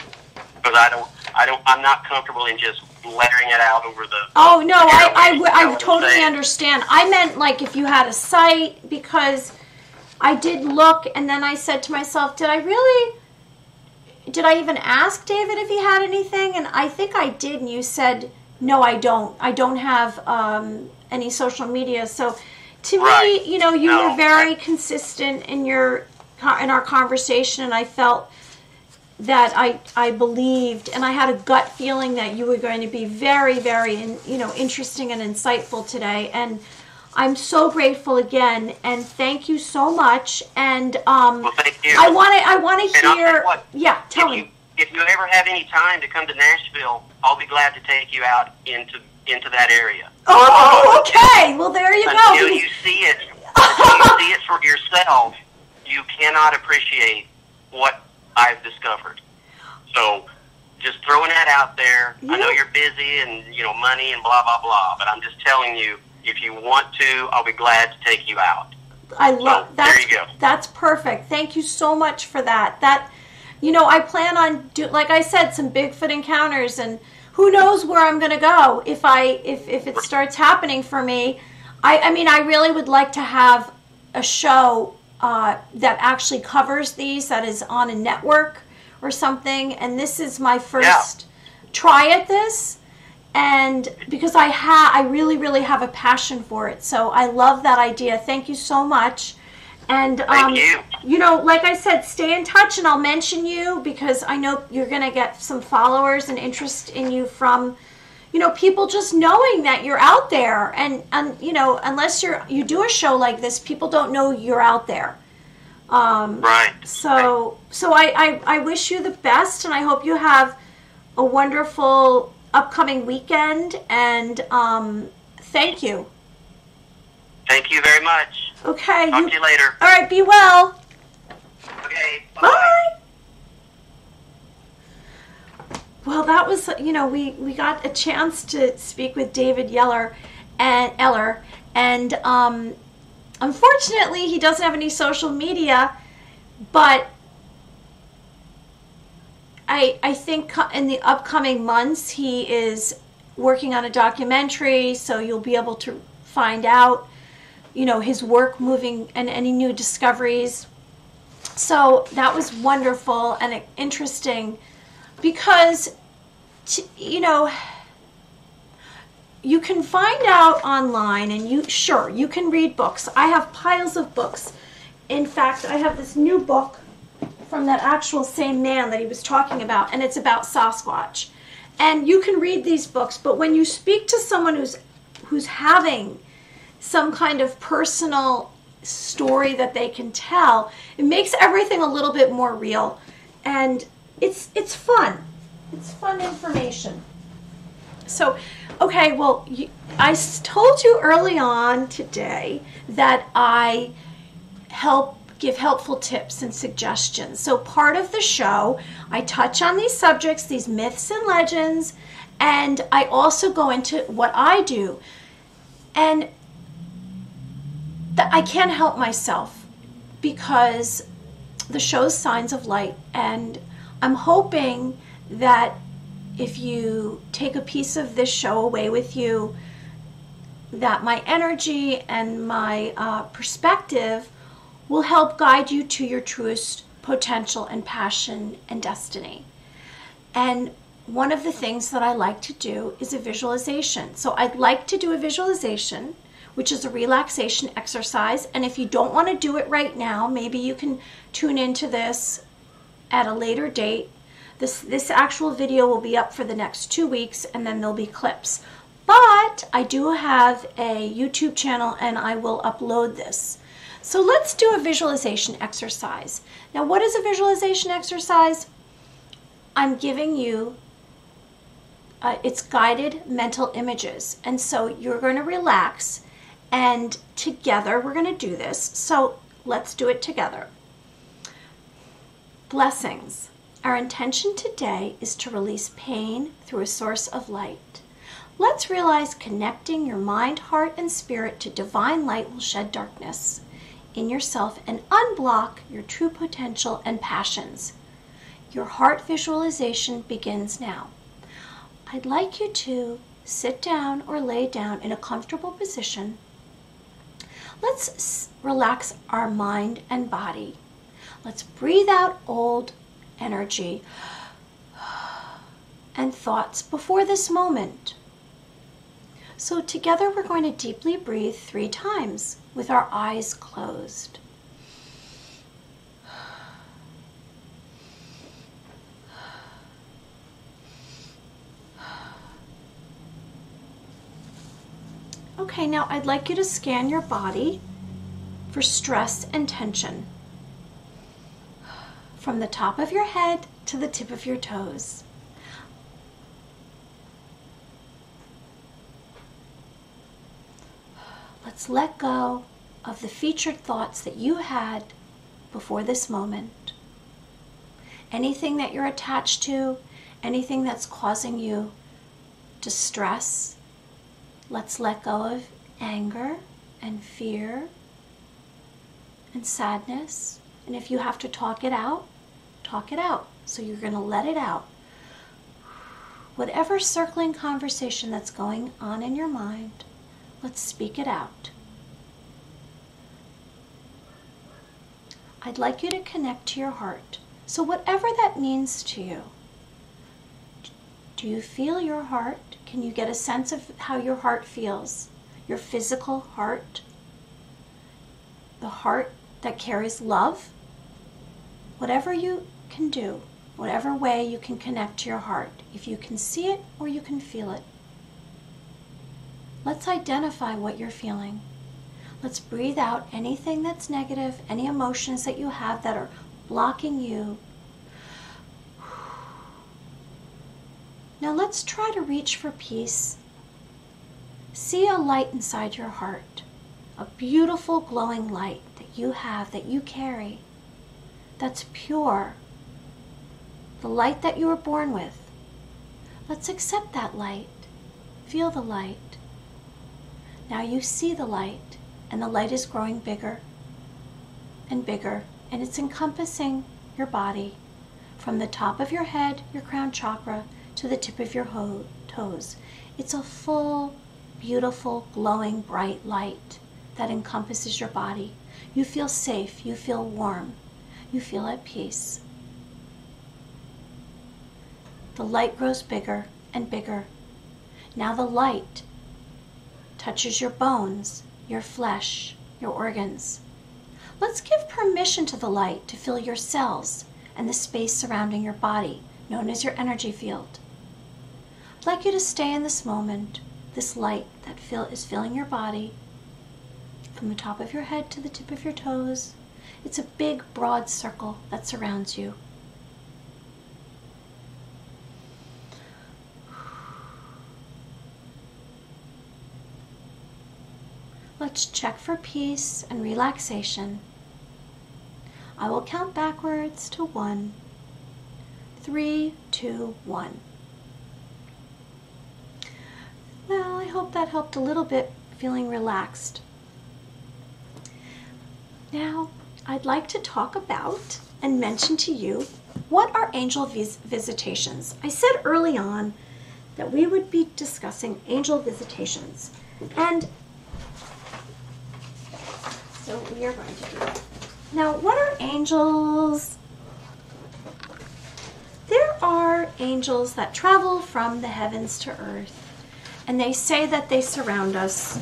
Because I'm not comfortable in just lettering it out over the. Oh no, I totally understand. I meant like if you had a site, because I did look, and then I said to myself, did I even ask David if he had anything? And I think I did, and you said, no, I don't. I don't have any social media. So to me, you were very consistent in our conversation, and I felt that I believed, and I had a gut feeling that you were going to be very, very, interesting and insightful today. And I'm so grateful again, and thank you so much. And well, thank you. I want to hear. Yeah, tell me. If you ever have any time to come to Nashville, I'll be glad to take you out into that area. Oh, okay. Well, there you go. Until you see it for yourself, you cannot appreciate what I've discovered. So, just throwing that out there. Yeah. I know you're busy and money and blah blah blah, but I'm just telling you, if you want to, I'll be glad to take you out. I love that. There you go. That's perfect. Thank you so much for that. I plan on like I said, some Bigfoot encounters, and who knows where I'm going to go if it starts happening for me. I really would like to have a show that actually covers these, that is on a network or something. And this is my first try at this, and because I really, really have a passion for it. So I love that idea. Thank you so much. And, thank you. Like I said, stay in touch, and I'll mention you because I know you're going to get some followers and interest in you from, people just knowing that you're out there. And unless you do a show like this, people don't know you're out there. Right. So I wish you the best, and I hope you have a wonderful upcoming weekend, and thank you. Thank you very much. Okay. Talk to you later. All right, be well. Okay, bye. Bye. Well, that was, we got a chance to speak with David Eller, and unfortunately, he doesn't have any social media, but I think in the upcoming months, he is working on a documentary, so you'll be able to find out, his work moving and any new discoveries. So that was wonderful and interesting because, you can find out online, and you can read books. I have piles of books. In fact, I have this new book from that actual same man that he was talking about, and it's about Sasquatch. And you can read these books, but when you speak to someone who's having some kind of personal story that they can tell, it makes everything a little bit more real, and it's fun. It's fun information. So, okay, well, I told you early on today that I give helpful tips and suggestions. So part of the show, I touch on these subjects, these myths and legends, and I also go into what I do. And I can't help myself because the show's Signs of Light, and I'm hoping that if you take a piece of this show away with you, that my energy and my perspective will help guide you to your truest potential and passion and destiny. And one of the things that I like to do is a visualization. So I'd like to do a visualization, which is a relaxation exercise. And if you don't want to do it right now, maybe you can tune into this at a later date. This actual video will be up for the next 2 weeks, and then there'll be clips. But I do have a YouTube channel, and I will upload this. So let's do a visualization exercise. Now, what is a visualization exercise? I'm giving you, it's guided mental images. And so you're going to relax, and together we're going to do this. So let's do it together. Blessings. Our intention today is to release pain through a source of light. Let's realize connecting your mind, heart, and spirit to divine light will shed darkness in yourself and unblock your true potential and passions. Your heart visualization begins now. I'd like you to sit down or lay down in a comfortable position. Let's relax our mind and body. Let's breathe out old energy and thoughts before this moment. So together we're going to deeply breathe 3 times with our eyes closed. Okay, now I'd like you to scan your body for stress and tension, from the top of your head to the tip of your toes. Let's let go of the featured thoughts that you had before this moment. Anything that you're attached to, anything that's causing you distress, let's let go of anger and fear and sadness. And if you have to talk it out, talk it out. So you're going to let it out. Whatever circling conversation that's going on in your mind, let's speak it out. I'd like you to connect to your heart. So whatever that means to you, do you feel your heart? Can you get a sense of how your heart feels? Your physical heart? The heart that carries love? Whatever you can do, whatever way you can connect to your heart, if you can see it or you can feel it. Let's identify what you're feeling. Let's breathe out anything that's negative, any emotions that you have that are blocking you. Now let's try to reach for peace. See a light inside your heart, a beautiful glowing light that you have, that you carry, that's pure, the light that you were born with. Let's accept that light. Feel the light. Now you see the light, and the light is growing bigger and bigger, and it's encompassing your body from the top of your head, your crown chakra, to the tip of your toes. It's a full, beautiful, glowing, bright light that encompasses your body. You feel safe, you feel warm, you feel at peace. The light grows bigger and bigger. Now the light touches your bones, your flesh, your organs. Let's give permission to the light to fill your cells and the space surrounding your body, known as your energy field. I'd like you to stay in this moment, this light that is filling your body from the top of your head to the tip of your toes. It's a big, broad circle that surrounds you. Let's check for peace and relaxation. I will count backwards to 1. 3, 2, 1. Well, I hope that helped a little bit, feeling relaxed. Now, I'd like to talk about and mention to you, what are angel visitations? I said early on that we would be discussing angel visitations. And so we are going to do it. Now, what are angels? There are angels that travel from the heavens to earth, and they say that they surround us.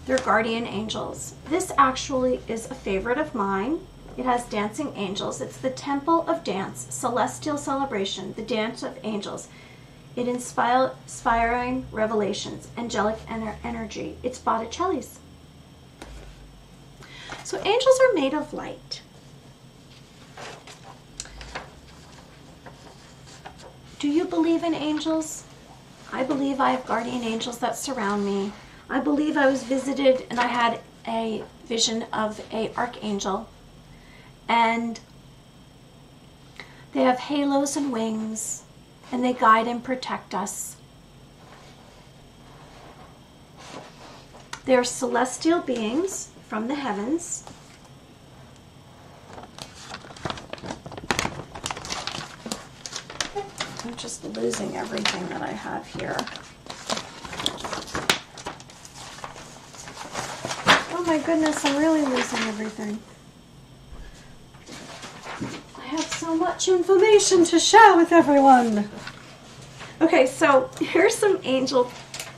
They're guardian angels. This actually is a favorite of mine. It has dancing angels. It's the Temple of Dance, Celestial Celebration, the Dance of Angels. It inspiring revelations, angelic energy. It's Botticelli's. So angels are made of light. Do you believe in angels? I believe I have guardian angels that surround me. I believe I was visited and I had a vision of an archangel. And they have halos and wings, and they guide and protect us. They are celestial beings from the heavens. I'm just losing everything that I have here. Oh my goodness, I'm really losing everything. I have so much information to share with everyone. Okay, so here's some angel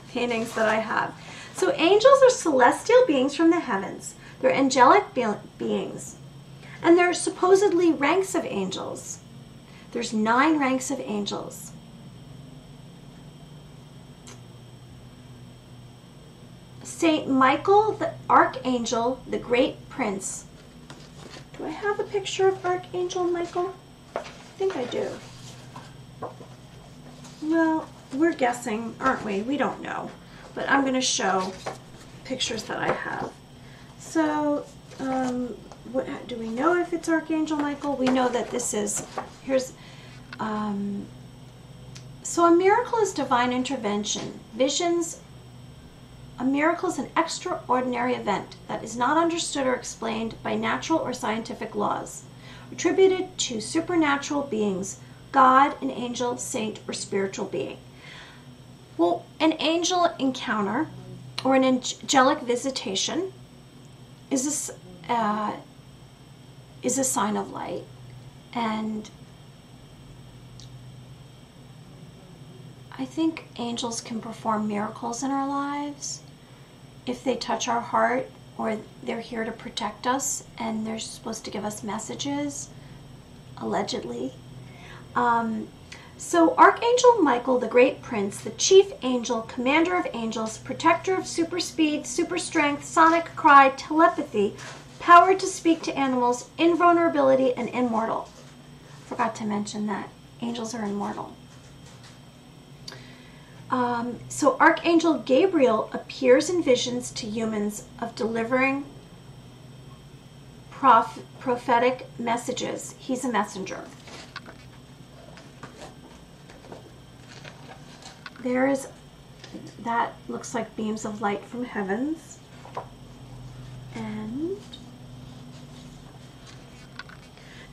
paintings that I have. So angels are celestial beings from the heavens. They're angelic beings. And there are supposedly ranks of angels. There's 9 ranks of angels. Saint Michael, the Archangel, the Great Prince. Do I have a picture of Archangel Michael? I think I do. Well, we're guessing, aren't we? We don't know. But I'm going to show pictures that I have. So, what, do we know if it's Archangel Michael? We know that this is, here's, so a miracle is divine intervention. Visions, a miracle is an extraordinary event that is not understood or explained by natural or scientific laws, attributed to supernatural beings, God, an angel, saint, or spiritual being. Well, an angel encounter or an angelic visitation is a sign of light, and I think angels can perform miracles in our lives if they touch our heart, or they're here to protect us and they're supposed to give us messages, allegedly. So Archangel Michael, the great prince, the chief angel, commander of angels, protector of super speed, super strength, sonic cry, telepathy, power to speak to animals, invulnerability, and immortal. Forgot to mention that. Angels are immortal. So Archangel Gabriel appears in visions to humans of delivering prophetic messages. He's a messenger. That looks like beams of light from heavens. And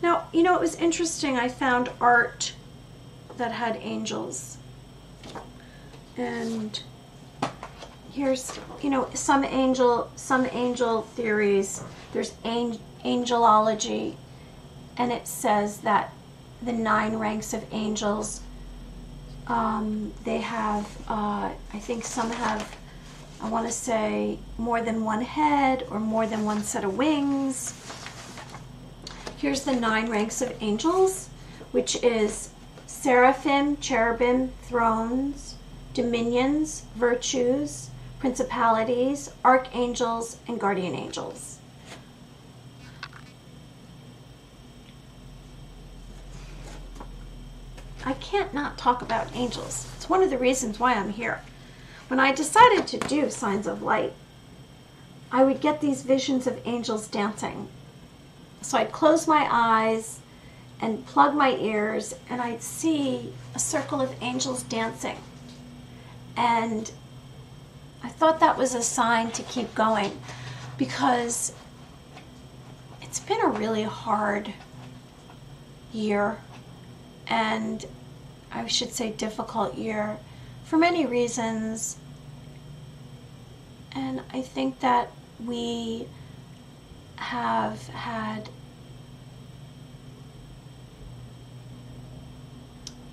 now, you know, it was interesting. I found art that had angels. And here's, you know, some angel theories. There's angelology, and it says that the 9 ranks of angels, they have, I think some have, I want to say, more than one head or more than one set of wings. Here's the 9 ranks of angels, which is seraphim, cherubim, thrones, dominions, virtues, principalities, archangels, and guardian angels. I can't not talk about angels. It's one of the reasons why I'm here. When I decided to do Signs of Light, I would get these visions of angels dancing. So I'd close my eyes and plug my ears, and I'd see a circle of angels dancing. And I thought that was a sign to keep going, because it's been a really hard year, and I should say difficult year, for many reasons. And I think that we have had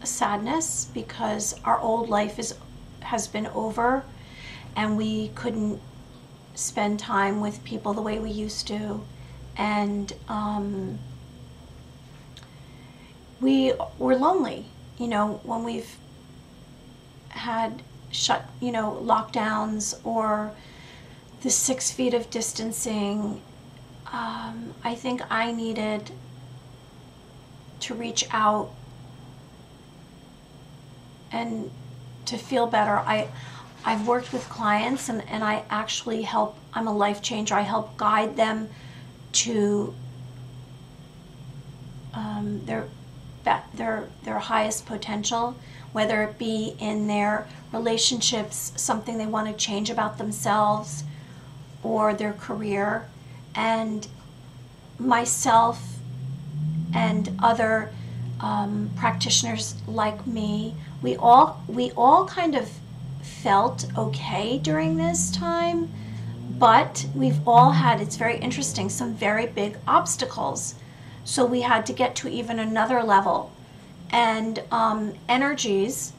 a sadness because our old life has been over, and we couldn't spend time with people the way we used to, and we were lonely, you know, when we've had lockdowns or the 6 feet of distancing. I think I needed to reach out and to feel better. I've worked with clients, and I actually help. I'm a life changer. I help guide them to their highest potential, whether it be in their relationships, something they want to change about themselves, or their career. And myself and other practitioners like me, we all kind of felt okay during this time, but we've all had, it's very interesting, some very big obstacles. So we had to get to even another level. And energies,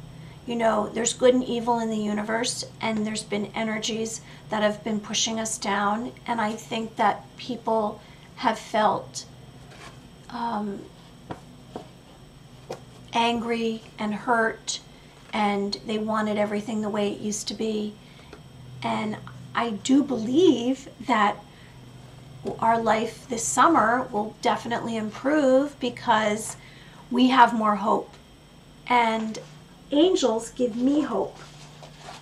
you know, there's good and evil in the universe, and there's been energies that have been pushing us down. And I think that people have felt angry and hurt, and they wanted everything the way it used to be. And I do believe that our life this summer will definitely improve because we have more hope. And angels give me hope,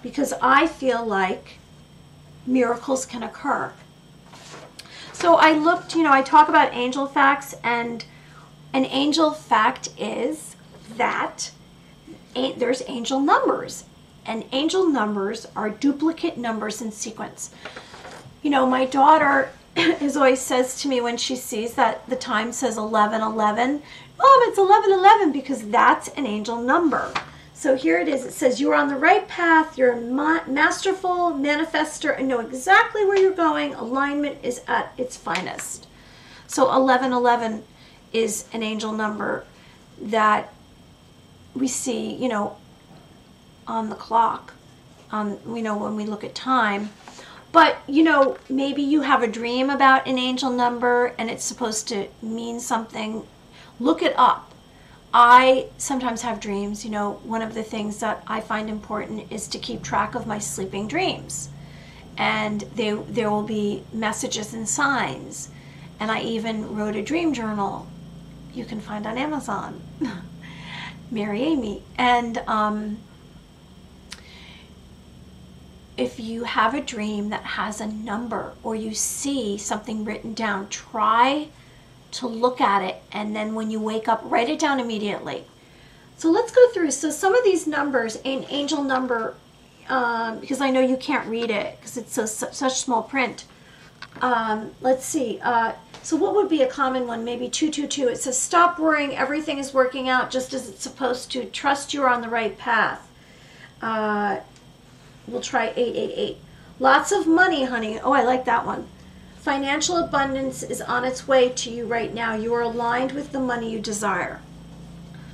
because I feel like miracles can occur. So I looked, you know, I talk about angel facts, and an angel fact is that there's angel numbers, and angel numbers are duplicate numbers in sequence. You know, my daughter always says to me when she sees that the time says 11:11, "Mom, it's 11:11," because that's an angel number. So here it is. It says you are on the right path. You're a masterful manifester and know exactly where you're going. Alignment is at its finest. So 11:11 is an angel number that we see, you know, on the clock, you know, when we look at time. But, you know, maybe you have a dream about an angel number and it's supposed to mean something. Look it up. I sometimes have dreams. You know, one of the things that I find important is to keep track of my sleeping dreams. And there will be messages and signs. And I even wrote a dream journal you can find on Amazon. Mary Amy. And if you have a dream that has a number or you see something written down, try to look at it, and then when you wake up, write it down immediately. So let's go through. So some of these numbers, an angel number, because I know you can't read it because it's such small print. Let's see. So what would be a common one? Maybe 222. It says, stop worrying. Everything is working out just as it's supposed to. Trust you're on the right path. We'll try 888. Lots of money, honey. Oh, I like that one. Financial abundance is on its way to you right now. You are aligned with the money you desire,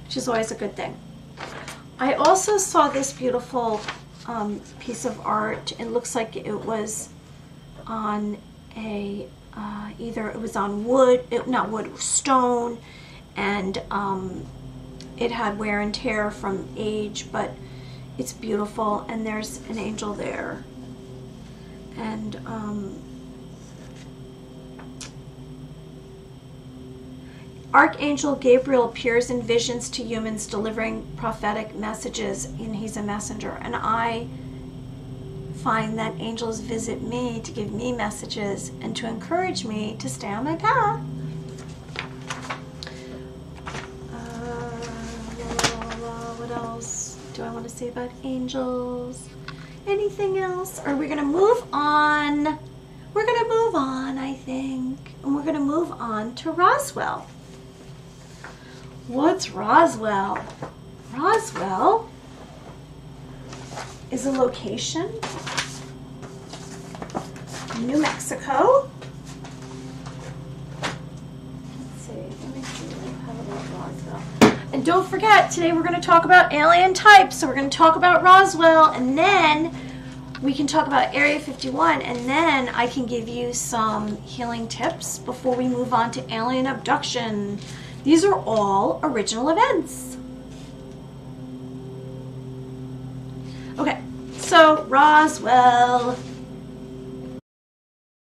which is always a good thing. I also saw this beautiful piece of art. It looks like it was on a, either it was on wood, not wood, it was stone, and it had wear and tear from age, but it's beautiful, and there's an angel there. And Archangel Gabriel appears in visions to humans delivering prophetic messages, and he's a messenger. And I find that angels visit me to give me messages and to encourage me to stay on my path. What else do I want to say about angels? Anything else? Are we going to move on? We're going to move on, I think. And we're going to move on to Roswell. What's Roswell? Roswell is a location in New Mexico. Let's see. Let me see what I have about Roswell. And don't forget, today we're going to talk about alien types. So we're going to talk about Roswell, and then we can talk about Area 51, and then I can give you some healing tips before we move on to alien abduction. These are all original events. Okay, so Roswell.